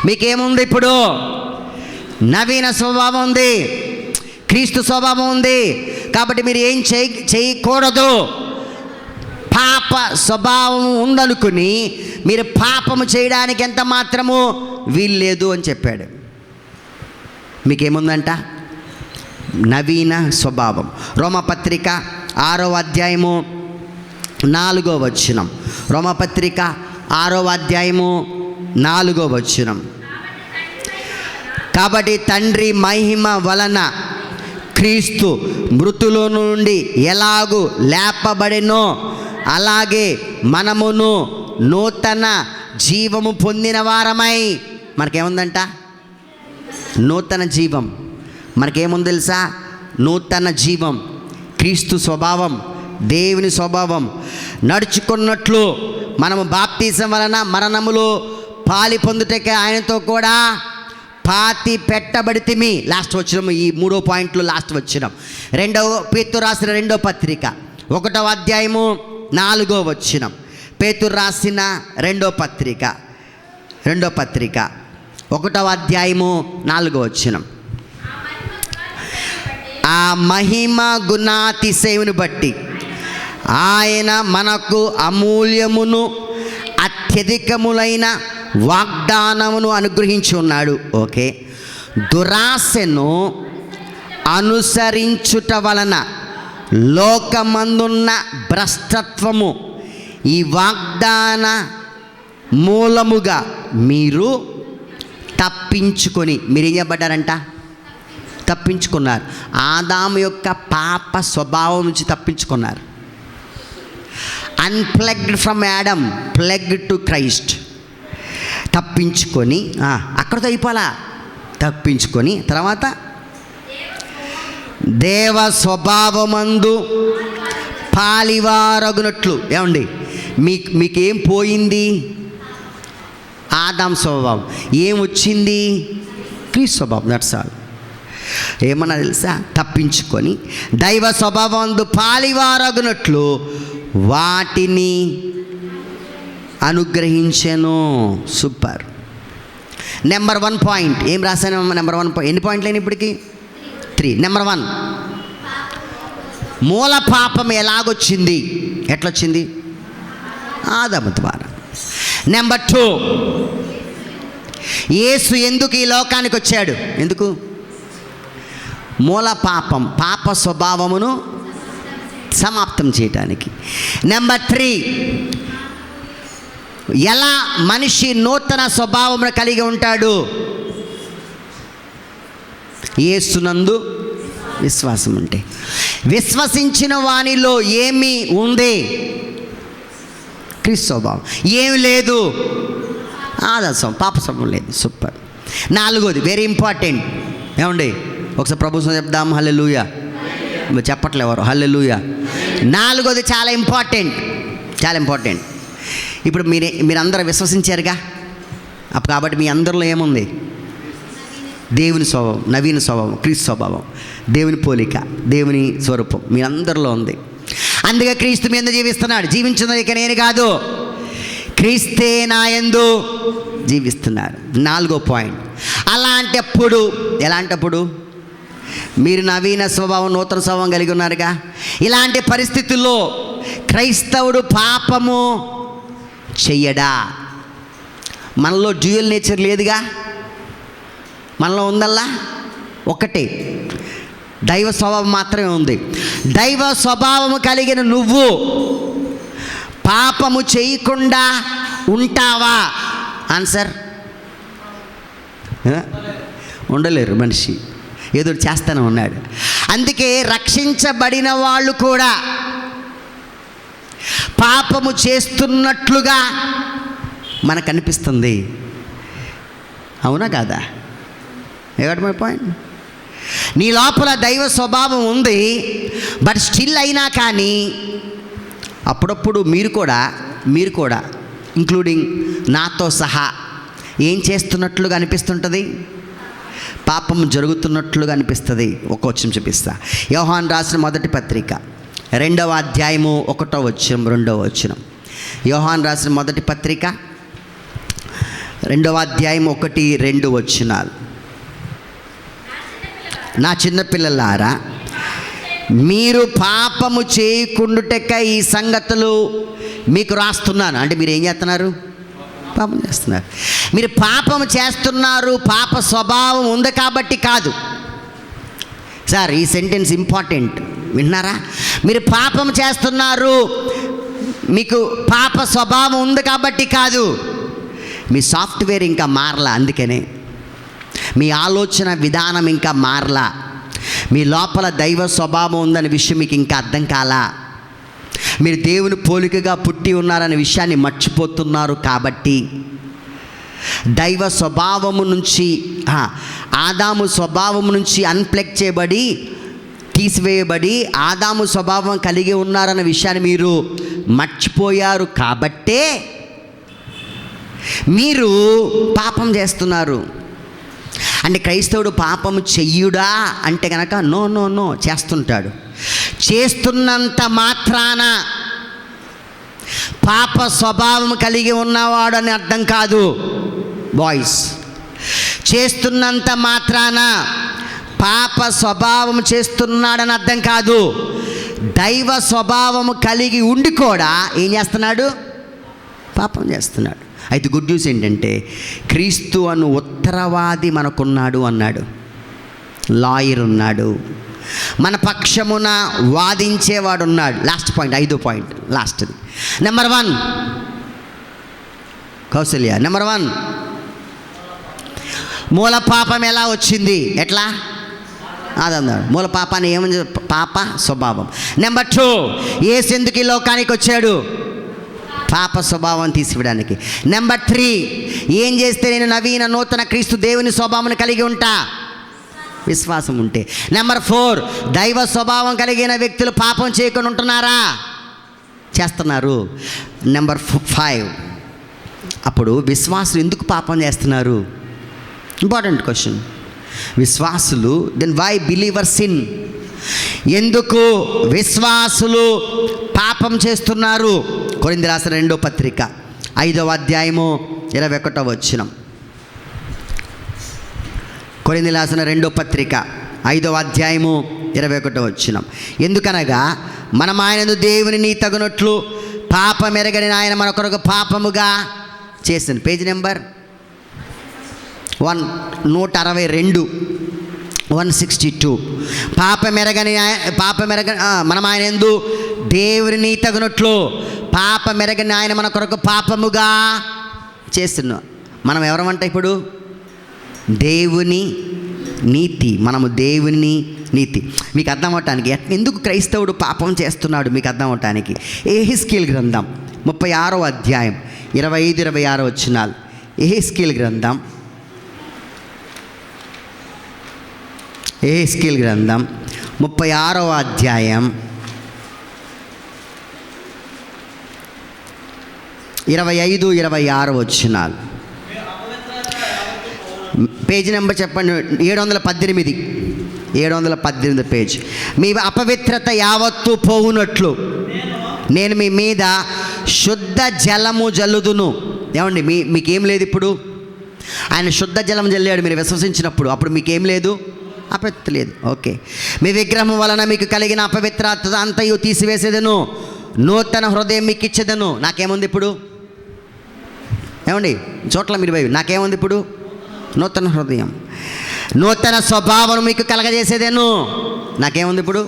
మీకేముంది ఇప్పుడు? నవీన స్వభావం ఉంది, క్రీస్తు స్వభావం ఉంది. కాబట్టి మీరు ఏం చేయకూడదు. పాప స్వభావం ఉందనుకుని మీరు పాపము చేయడానికి ఎంత మాత్రము వీల్లేదు అని చెప్పాడు. మీకేముందంట? నవీన స్వభావం. రోమపత్రిక 6వ అధ్యాయము 4వ వచనం. రోమపత్రిక 6వ అధ్యాయము 4వ వచనం. కాబట్టి తండ్రి మహిమ వలన క్రీస్తు మృతుల నుండి ఎలాగూ లేపబడెనో అలాగే మనమును నూతన జీవము పొందిన వారమై. మనకేముందంట? నూతన జీవం. మనకేముంది తెలుసా? నూతన జీవం, క్రీస్తు స్వభావం, దేవుని స్వభావం నడుచుకున్నట్లు మనము బాప్తీసం వలన మరణములో పాలి పొందుటకే ఆయనతో కూడా పాతి పెట్టబడితిమి. లాస్ట్ వచ్చిన ఈ 3వ పాయింట్లో లాస్ట్ వచ్చిన 2వ పేతురు రాసిన 2వ పత్రిక 1వ అధ్యాయము 4వ వచనం. పేతురు రాసిన 2వ పత్రిక 1వ అధ్యాయము 4వ వచనం. ఆ మహిమ గుణాతిశయమును బట్టి ఆయన మనకు అమూల్యమును అత్యధికములైన వాగ్దానమును అనుగ్రహించి ఉన్నాడు. ఓకే, దురాశను అనుసరించుట వలన లోకమందున్న భ్రష్టత్వము ఈ వాగ్దాన మూలముగా మీరు తప్పించుకొని. మీరేం చెప్పబడ్డారంట? తప్పించుకున్నారు. ఆదాము యొక్క పాప స్వభావం నుంచి తప్పించుకున్నారు. Unplugged from Adam, plugged to Christ. తప్పించుకొని అక్కడితో అయిపోలా. తప్పించుకొని తర్వాత దేవ స్వభావమందు పాలివారగునట్లు. ఏమండి, మీకేం పోయింది? ఆదాం స్వభావం. ఏం వచ్చింది? క్రీస్తు స్వభావం. That's all. ఏమన్నా తెలుసా? తప్పించుకొని దైవ స్వభావందు పాలివారగునట్లు వాటిని అనుగ్రహించెను. సూపర్. నెంబర్ 1 పాయింట్ ఏం రాశాను? Number 1 point. ఎన్ని పాయింట్లు అయినా ఇప్పటికి? 3. నెంబర్ 1, మూల పాపం ఎలాగొచ్చింది? ఎట్లొచ్చింది? ఆదాము ద్వారా. నెంబర్ 2, యేసు ఎందుకు ఈ లోకానికి వచ్చాడు? ఎందుకు? మూల పాపం, పాప స్వభావమును సమాప్తం చేయటానికి. నెంబర్ 3, ఎలా మనిషి నూతన స్వభావమును కలిగి ఉంటాడు? యేసునందు విశ్వాసం ఉంటే. విశ్వసించిన వానిలో ఏమి ఉంది? క్రీస్తు స్వభావం. ఏమి లేదు? ఆదర్శం, పాప స్వభావం లేదు. సూపర్. 4వది వెరీ ఇంపార్టెంట్. ఏమండి ఒకసారి ప్రభుత్వం చెప్దాం. హల్లెలూయా. చెప్పట్లే ఎవరు హల్లెలూయా. 4వది చాలా ఇంపార్టెంట్, చాలా ఇంపార్టెంట్. ఇప్పుడు మీరందరూ విశ్వసించారుగా, కాబట్టి మీ అందరిలో ఏముంది? దేవుని స్వభావం, నవీన స్వభావం, క్రీస్తు స్వభావం, దేవుని పోలిక, దేవుని స్వరూపం మీ అందరిలో ఉంది. అందుకే క్రీస్తు మీ యందు జీవిస్తున్నాడు. జీవించున్నది ఇక నేను కాదు, క్రీస్తే నా యందు జీవిస్తున్నాడు. 4వ పాయింట్. అలాంటప్పుడు ఎలాంటప్పుడు? మీరు నవీన స్వభావం, నూతన స్వభావం కలిగి ఉన్నారుగా. ఇలాంటి పరిస్థితుల్లో క్రైస్తవుడు పాపము చెయ్యడా? మనలో డ్యూయల్ నేచర్ లేదుగా. మనలో ఉందల్లా ఒకటే, దైవ స్వభావం మాత్రమే ఉంది. దైవ స్వభావము కలిగిన నువ్వు పాపము చేయకుండా ఉంటావా? ఆన్సర్ ఉండలేరు. మనిషి ఏదో చేస్తూనే ఉన్నాడు. అందుకే రక్షించబడిన వాళ్ళు కూడా పాపము చేస్తున్నట్లుగా మనకు అనిపిస్తుంది. అవునా కాదా? ఎగట్ మై పాయింట్. నీ లోపల దైవ స్వభావం ఉంది, బట్ స్టిల్ అయినా కానీ అప్పుడప్పుడు మీరు కూడా ఇంక్లూడింగ్ నాతో సహా ఏం చేస్తున్నట్లుగా అనిపిస్తుంటుంది? పాపం జరుగుతున్నట్లుగా అనిపిస్తుంది. ఒక వచనం చూపిస్తా. యోహాను రాసిన మొదటి పత్రిక 2వ అధ్యాయము 1వ వచనం 2వ వచనం. యోహాను రాసిన మొదటి పత్రిక 2వ అధ్యాయం 1, 2 వచనాలు. నా చిన్నపిల్లలారా, మీరు పాపము చేయకుండుటక ఈ సంగతులు మీకు రాస్తున్నాను. అంటే మీరు ఏం చేస్తున్నారు? పాపం చేస్తున్నారు. మీరు పాపం చేస్తున్నారు, పాప స్వభావం ఉంది కాబట్టి కాదు. సార్, ఈ సెంటెన్స్ ఇంపార్టెంట్, విన్నారా? మీరు పాపం చేస్తున్నారు, మీకు పాప స్వభావం ఉంది కాబట్టి కాదు. మీ సాఫ్ట్వేర్ ఇంకా మారలా, అందుకనే మీ ఆలోచన విధానం ఇంకా మారలా. మీ లోపల దైవ స్వభావం ఉందనే విషయం మీకు ఇంకా అర్థం కాలా. మీరు దేవుని పోలికగా పుట్టి ఉన్నారనే విషయాన్ని మర్చిపోతున్నారు. కాబట్టి దైవ స్వభావము నుంచి, ఆదాము స్వభావము నుంచి అన్ప్లగ్ చేయబడి, తీసివేయబడి ఆదాము స్వభావం కలిగి ఉన్నారన్న విషయాన్ని మీరు మర్చిపోయారు. కాబట్టే మీరు పాపం చేస్తున్నారు. అంటే క్రైస్తవుడు పాపము చెయ్యుడా అంటే కనుక నో చేస్తుంటాడు. చేస్తున్నంత మాత్రాన పాప స్వభావం కలిగి ఉన్నవాడు అని అర్థం కాదు. బాయ్స్, చేస్తున్నంత మాత్రాన పాప స్వభావం చేస్తున్నాడని అర్థం కాదు. దైవ స్వభావము కలిగి ఉండి కూడా ఏం చేస్తున్నాడు? పాపం చేస్తున్నాడు. అయితే గుడ్ న్యూస్ ఏంటంటే, క్రీస్తు అను ఉత్తరవాది మనకున్నాడు అన్నాడు. లాయర్ ఉన్నాడు, మన పక్షమున వాదించేవాడు ఉన్నాడు. లాస్ట్ పాయింట్, 5వ పాయింట్, లాస్ట్ది. నెంబర్ 1 కౌసల్య. నెంబర్ 1, మూల పాపం ఎలా వచ్చింది? ఎట్లా? అదన్నాడు. మూల పాపాన్ని ఏమని? పాప స్వభావం. నెంబర్ 2, యేసు ఎందుకు ఈ లోకానికి వచ్చాడు? పాప స్వభావం తీసివేయడానికి. నెంబర్ 3, ఏం చేస్తే నేను నవీన నూతన క్రీస్తు దేవుని స్వభావం కలిగి ఉంటా? విశ్వాసం ఉంటే. నెంబర్ 4, దైవ స్వభావం కలిగిన వ్యక్తులు పాపం చేయకుండా ఉంటున్నారా? చేస్తున్నారు. నెంబర్ 5, అప్పుడు విశ్వాసులు ఎందుకు పాపం చేస్తున్నారు? Important question. విశ్వాసులు, దెన్ వై బిలీవర్స్ సిన్? ఎందుకు విశ్వాసులు పాపం చేస్తున్నారు? కొరింథీ రాసిన 2వ పత్రిక 5వ అధ్యాయము 21వ వచనం. కొరింథీ రాసిన 2వ పత్రిక 5వ అధ్యాయము 21వ వచనం. ఎందుకనగా మనం ఆయనను దేవుని తగునట్లు పాపం ఎరగని ఆయన మన కొరకు పాపముగా చేసిన. Page number 162. 162. పాపమెరగని మనం ఆయన యందు దేవుని తగినట్లు పాపమెరగని ఆయన మన కొరకు పాపముగా చేస్తున్నాం. మనం ఎవరమంట ఇప్పుడు? దేవుని నీతి. మనము దేవుని నీతి. మీకు అర్థం అవటానికి ఎందుకు క్రైస్తవుడు పాపం చేస్తున్నాడు మీకు అర్థం అవటానికి యెహెజ్కేలు గ్రంథం 36వ అధ్యాయం 25-26 వచనాలు. యెహెజ్కేలు గ్రంథం 36వ అధ్యాయం 25-26 వచనాలు. పేజీ నెంబర్ చెప్పండి. 718 పేజ్. మీ అపవిత్రత యావత్తు పోవునట్లు నేను మీ మీద శుద్ధ జలము జల్లుదును. ఏమండి, మీకేం లేదు ఇప్పుడు? ఆయన శుద్ధ జలం జల్లాడు మీరు విశ్వసించినప్పుడు. అప్పుడు మీకేం లేదు? అపవిత్రత లేదు. ఓకే. మీ విగ్రహం వలన మీకు కలిగిన అపవిత్రత అంతయు తీసివేసేదను, నూతన హృదయం మీకు ఇచ్చేదను. నాకేముంది ఇప్పుడు? ఏమండి చోట్ల మీరు పోయి నాకేముంది ఇప్పుడు? నూతన హృదయం, నూతన స్వభావం మీకు కలగజేసేదేను. నాకేముంది ఇప్పుడు?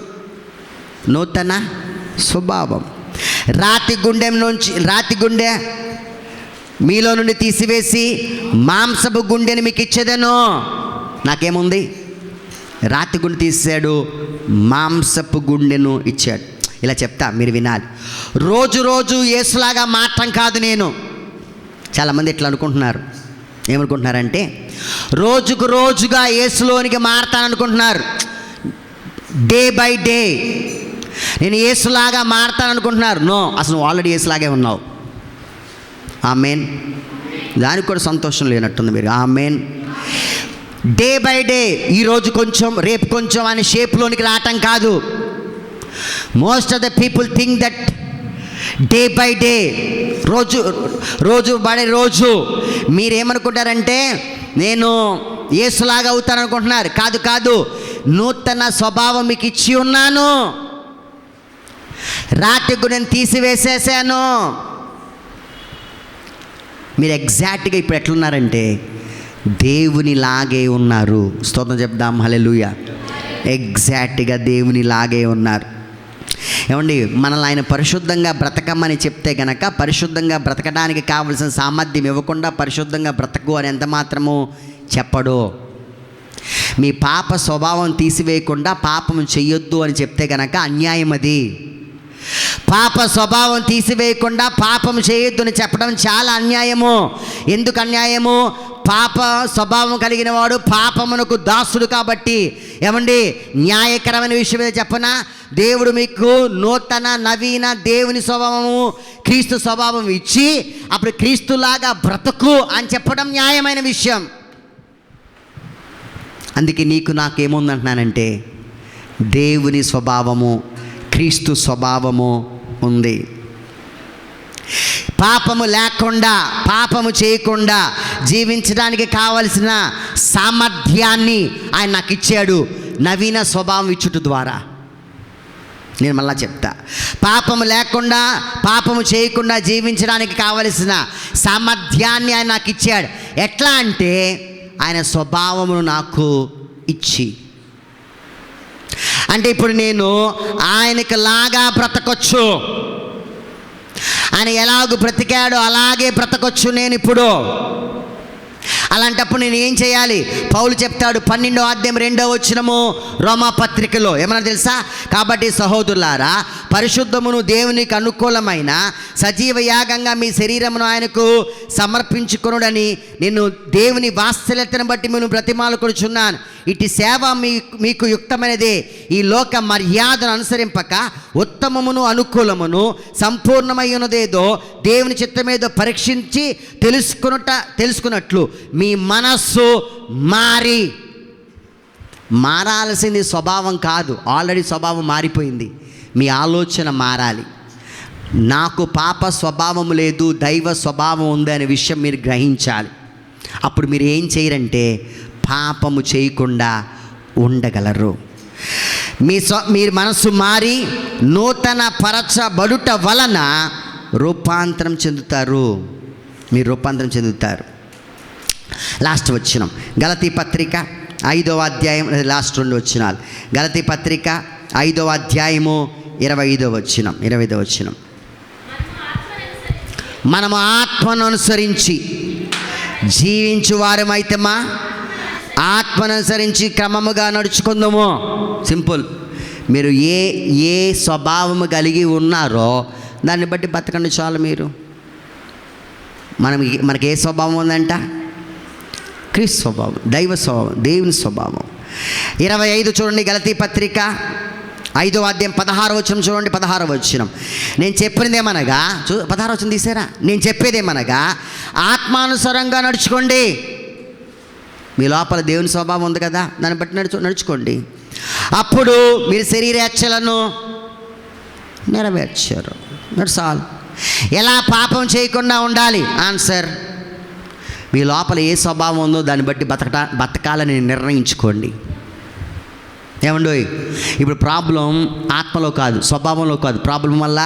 నూతన స్వభావం. రాతి గుండె మీలో నుండి తీసివేసి మాంసపు గుండెని మీకు ఇచ్చేదేను. నాకేముంది? రాతి గుండె తీసాడు, మాంసపు గుండెను ఇచ్చాడు. ఇలా చెప్తా, మీరు వినాలి. రోజు యేసులాగా మారటం కాదు నేను. చాలామంది ఇట్లా అనుకుంటున్నారు. ఏమనుకుంటున్నారంటే రోజుగా యేసులోనికి మారతాననుకుంటున్నారు. డే బై డే నేను యేసులాగా మారతాననుకుంటున్నారు. నో, అసలు నువ్వు ఆల్రెడీ యేసులాగే ఉన్నావు. ఆమేన్. దానికి కూడా సంతోషం లేనట్టుంది మీరు. ఆమేన్. డే బై డే, ఈరోజు కొంచెం రేపు కొంచెం అనే షేప్లోనికి రావటం కాదు. Most of the people think that day by day, రోజు బడే రోజు మీరేమనుకుంటారంటే నేను యేసులాగా అవుతాననుకుంటున్నారు. కాదు, నూతన స్వభావం మీకు ఇచ్చి ఉన్నాను. రాతి గుణం తీసివేసేసాను. మీరు ఎగ్జాక్ట్గా ఇప్పుడు ఎట్లున్నారంటే దేవునిలాగే ఉన్నారు. స్తోత్రం చెప్దాం. హల్లెలూయా. ఎగ్జాక్ట్గా దేవునిలాగే ఉన్నారు. ఏమండి, మనల్ని ఆయన పరిశుద్ధంగా బ్రతకమని చెప్తే గనక పరిశుద్ధంగా బ్రతకడానికి కావలసిన సామర్థ్యం ఇవ్వకుండా పరిశుద్ధంగా బ్రతకు అని ఎంత మాత్రము చెప్పడు. మీ పాప స్వభావం తీసివేయకుండా పాపం చెయ్యొద్దు అని చెప్తే గనక అన్యాయం అది. పాప స్వభావం తీసివేయకుండా పాపం చేయొద్దు అని చెప్పడం చాలా అన్యాయము. ఎందుకు అన్యాయము? పాప స్వభావం కలిగిన వాడు పాపమునకు దాసుడు కాబట్టి. ఏమండి, న్యాయకరమైన విషయం ఏదో చెప్పనా? దేవుడు మీకు నూతన నవీన దేవుని స్వభావము, క్రీస్తు స్వభావం ఇచ్చి అప్పుడు క్రీస్తులాగా బ్రతుకు అని చెప్పడం న్యాయమైన విషయం. అందుకే నీకు నాకేముందంటున్నానంటే దేవుని స్వభావము, క్రీస్తు స్వభావము ఉంది. పాపము లేకుండా, పాపము చేయకుండా జీవించడానికి కావలసిన సామర్థ్యాన్ని ఆయన నాకు ఇచ్చాడు నవీన స్వభావం ఇచ్చుట ద్వారా. నేను మళ్ళా చెప్తా, పాపము లేకుండా పాపము చేయకుండా జీవించడానికి కావలసిన సామర్థ్యాన్ని ఆయన నాకు ఇచ్చాడు. ఎట్లా అంటే ఆయన స్వభావమును నాకు ఇచ్చి. అంటే ఇప్పుడు నేను ఆయనకు లాగా బ్రతకొచ్చు. ఆయన ఎలాగూ బ్రతికాడో అలాగే బ్రతకొచ్చు నేను ఇప్పుడు. అలాంటప్పుడు నేను ఏం చేయాలి? పౌలు చెప్తాడు 12వ అధ్యాయం 2వ వచనము రోమా పత్రికలో ఏమన్నా తెలుసా? కాబట్టి సహోదరులారా, పరిశుద్ధమును దేవునికి అనుకూలమైన సజీవ యాగంగా మీ శరీరమును ఆయనకు సమర్పించుకొనుడని నేను దేవుని వాత్సల్యతను బట్టి నేను బ్రతిమాలుకొనుచున్నాను. ఇటు సేవ మీకు యుక్తమైనదే. ఈ లోక మర్యాదను అనుసరింపక ఉత్తమమును అనుకూలమును సంపూర్ణమైనదేదో దేవుని చిత్తమేదో పరీక్షించి తెలుసుకున్నట్లు మీ మనస్సు మారాల్సింది స్వభావం కాదు. ఆల్రెడీ స్వభావం మారిపోయింది. మీ ఆలోచన మారాలి. నాకు పాప స్వభావం లేదు, దైవ స్వభావం ఉంది అనే విషయం మీరు గ్రహించాలి. అప్పుడు మీరు ఏం చేయరంటే పాపము చేయకుండా ఉండగలరు. మీరు మనసు మారి నూతన పరచబడుట వలన రూపాంతరం చెందుతారు. మీరు రూపాంతరం చెందుతారు. లాస్ట్ వచనం గలతీ పత్రిక 5వ అధ్యాయం లాస్ట్ 2 వచనాలు. గలతీ పత్రిక 5వ అధ్యాయము 25వ వచనం. మనము ఆత్మను అనుసరించి జీవించు వారమైతే ఆత్మను అనుసరించి క్రమముగా నడుచుకుందాము. సింపుల్. మీరు ఏ స్వభావము కలిగి ఉన్నారో దాన్ని బట్టి బతకండి చాలు. మీరు మనకి ఏ స్వభావం ఉందంట? క్రీస్తు స్వభావం, దైవ స్వభావం, దేవుని స్వభావం. 25 చూడండి, గలతీ పత్రిక 5వ అధ్యాయం 16వ వచనం చూడండి. 16వ వచనం, నేను చెప్పినదేమనగా 16వ వచనం తీసారా? నేను చెప్పేదేమనగా ఆత్మానుసారంగా నడుచుకోండి. మీ లోపల దేవుని స్వభావం ఉంది కదా, దాన్ని బట్టి నడుచుకోండి. అప్పుడు మీరు శరీరేచ్ఛలను నెరవేర్చారు. That's all. ఎలా పాపం చేయకుండా ఉండాలి? ఆన్సర్, మీ లోపల ఏ స్వభావం ఉందో దాన్ని బట్టి బతకాలని నిర్ణయించుకోండి. ఏమండో, ఇప్పుడు ప్రాబ్లం ఆత్మలో కాదు, స్వభావంలో కాదు. ప్రాబ్లం వల్ల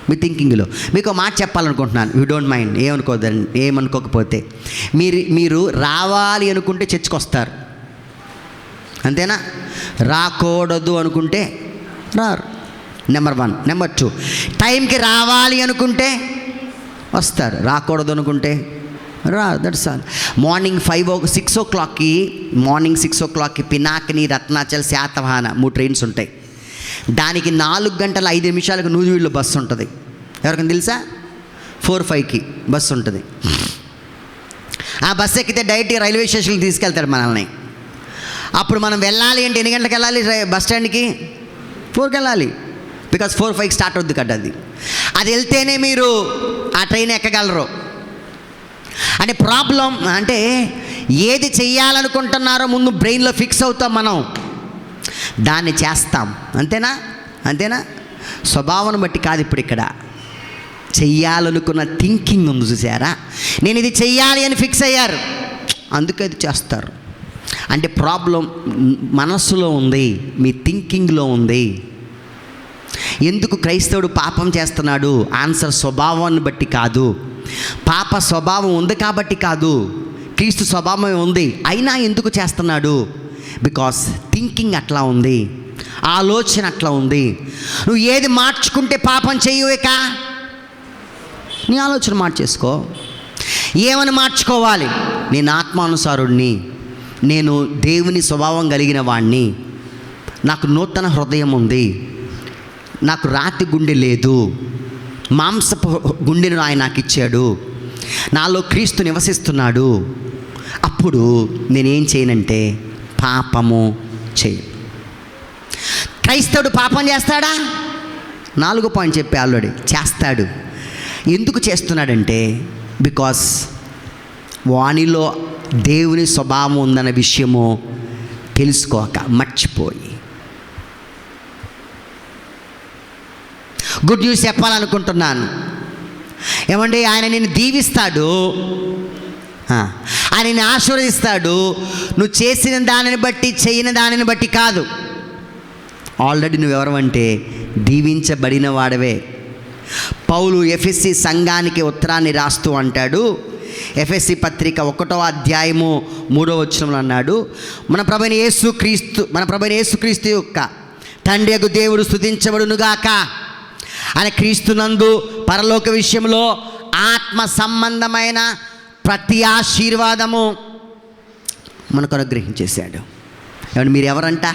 మీ థింకింగ్లో. మీకు మాట చెప్పాలనుకుంటున్నాను, యూ డోంట్ మైండ్, ఏమనుకోకపోతే. మీరు రావాలి అనుకుంటే చర్చికి వస్తారు, అంతేనా? రాకూడదు అనుకుంటే రారు. నెంబర్ 1. నెంబర్ 2, టైంకి రావాలి అనుకుంటే వస్తారు, రాకూడదు అనుకుంటే రారు. That's all. మార్నింగ్ 6 o'clockకి పినాకిని, రత్నాచల్, శాతవాహన 3 ట్రైన్స్ ఉంటాయి. దానికి 4 గంటల 5 నిమిషాలకు నూజివీడులో బస్సు ఉంటుంది. ఎవరికైనా తెలుసా? 4:05కి బస్సు ఉంటుంది. ఆ బస్సు ఎక్కితే డైరెక్ట్గా రైల్వే స్టేషన్కి తీసుకెళ్తాడు మనల్ని. అప్పుడు మనం వెళ్ళాలి అంటే ఎన్ని గంటలకు వెళ్ళాలి? బస్ స్టాండ్కి 4కి వెళ్ళాలి. బికాజ్ 4:05కి స్టార్ట్ అవుద్ది కదా. అది వెళ్తేనే మీరు ఆ ట్రైన్ ఎక్కగలరు. అంటే ప్రాబ్లం అంటే ఏది చెయ్యాలనుకుంటున్నారో ముందు బ్రెయిన్లో ఫిక్స్ అవుతాం, మనం దాన్ని చేస్తాం. అంతేనా? స్వభావం బట్టి కాదు. ఇప్పుడు ఇక్కడ చెయ్యాలనుకున్న థింకింగ్ ఉంది, చూసారా? నేను ఇది చెయ్యాలి అని ఫిక్స్ అయ్యారు, అందుకే అది చేస్తారు. అంటే ప్రాబ్లం మనస్సులో ఉంది, మీ థింకింగ్లో ఉంది. ఎందుకు క్రైస్తవుడు పాపం చేస్తున్నాడు? ఆన్సర్ స్వభావాన్ని బట్టి కాదు, పాప స్వభావం ఉంది కాబట్టి కాదు, క్రీస్తు స్వభావం ఉంది. అయినా ఎందుకు చేస్తున్నాడు? బికాస్ థింకింగ్ అట్లా ఉంది, ఆలోచన అట్లా ఉంది. నువ్వు ఏది మార్చుకుంటే పాపం చెయ్యవేక, నీ ఆలోచన మార్చేసుకో. ఏమని మార్చుకోవాలి? నేను ఆత్మానుసారుడిని, నేను దేవుని స్వభావం కలిగిన వాడిని, నాకు నూతన హృదయం ఉంది, నాకు రాతి గుండె లేదు, మాంసపు గుండెను ఆయన నాకు ఇచ్చాడు, నాలో క్రీస్తు నివసిస్తున్నాడు. అప్పుడు నేనేం చేయనంటే పాపము చేయ. క్రైస్తవుడు పాపం చేస్తాడా? 4 పాయింట్ చెప్పి ఆల్రెడీ చేస్తాడు. ఎందుకు చేస్తున్నాడంటే బికాస్ వానిలో దేవుని స్వభావం ఉందన్న విషయము తెలుసుకోక, మర్చిపోయి. గుడ్ న్యూస్ చెప్పాలనుకుంటున్నాను. ఏమంటే ఆయన నిన్ను దీవిస్తాడు, ఆయన నిన్ను ఆశీర్వదిస్తాడు. నువ్వు చేసిన దానిని బట్టి, చేయని దానిని బట్టి కాదు. ఆల్రెడీ నువ్వెవరవంటే దీవించబడిన వాడవే. పౌలు ఎఫెసీ సంఘానికి ఉత్తరాన్ని రాస్తూ అంటాడు, ఎఫెసీ పత్రిక 1వ అధ్యాయము 3వ వచనంలో అన్నాడు, మన ప్రభువైన యేసుక్రీస్తు యొక్క తండ్రి యగు దేవుడు స్తుతించబడునుగాక. ఆయన క్రీస్తునందు పరలోక విషయంలో ఆత్మ సంబంధమైన ప్రతి ఆశీర్వాదము మనకు అనుగ్రహించేశాడు. ఏమంటే మీరెవరంట?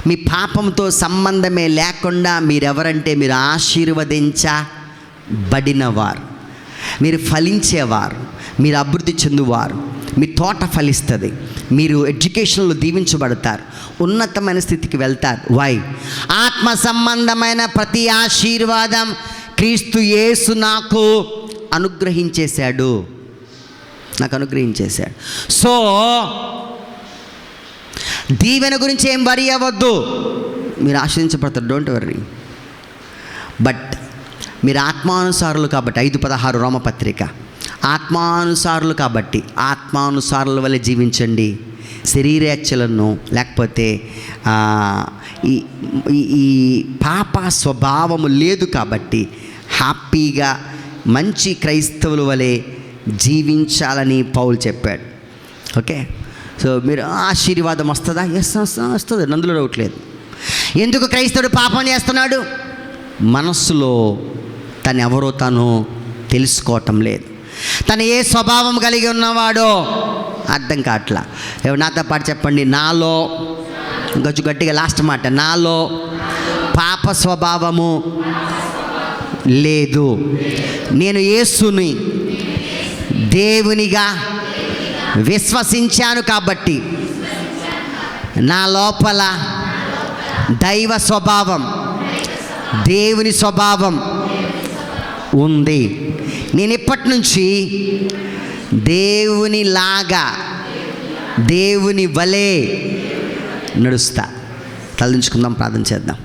మీ పాపంతో సంబంధమే లేకుండా మీరెవరంటే మీరు ఆశీర్వదించబడినవారు, మీరు ఫలించేవారు, మీరు అభివృద్ధి చెందువారు, మీ తోట ఫలిస్తుంది, మీరు ఎడ్యుకేషన్లో దీవించబడతారు, ఉన్నతమైన స్థితికి వెళ్తారు. వై? ఆత్మ సంబంధమైన ప్రతి ఆశీర్వాదం క్రీస్తు యేసు నాకు అనుగ్రహించేశాడు. సో దీవెన గురించి ఏం వరి అవ్వద్దు, మీరు ఆశ్రయించబడతారు, డోంట్ వర్రీ. బట్ మీరు ఆత్మానుసారులు కాబట్టి 5:16 రోమపత్రిక, ఆత్మానుసారులు కాబట్టి ఆత్మానుసారుల వల్ల జీవించండి. శరీరేచ్ఛలను లేకపోతే ఈ పాప స్వభావము లేదు కాబట్టి హ్యాపీగా మంచి క్రైస్తవుల వలె జీవించాలని పౌలు చెప్పాడు. ఓకే, సో మీరు ఆశీర్వాదం వస్తుందా? ఎస్ వస్తుంది, అందులో డౌట్ లేదు. ఎందుకు క్రైస్తవుడు పాపం చేస్తున్నాడు? మనస్సులో తను ఎవరో తను తెలుసుకోవటం లేదు. తను ఏ స్వభావం కలిగి ఉన్నవాడో అర్థం కావట్లా. నాతో పాటు చెప్పండి, నాలో, కొంచెం గట్టిగా లాస్ట్ మాట, నాలో పాప స్వభావము లేదు. నేను యేసుని దేవునిగా విశ్వసించాను కాబట్టి నా లోపల దైవ స్వభావం, దేవుని స్వభావం ఉంది. నేను ఇప్పటి నుంచి దేవునిలాగా, దేవుని వలె నడుస్తా. తలదించుకుందాం, ప్రార్థన చేద్దాం.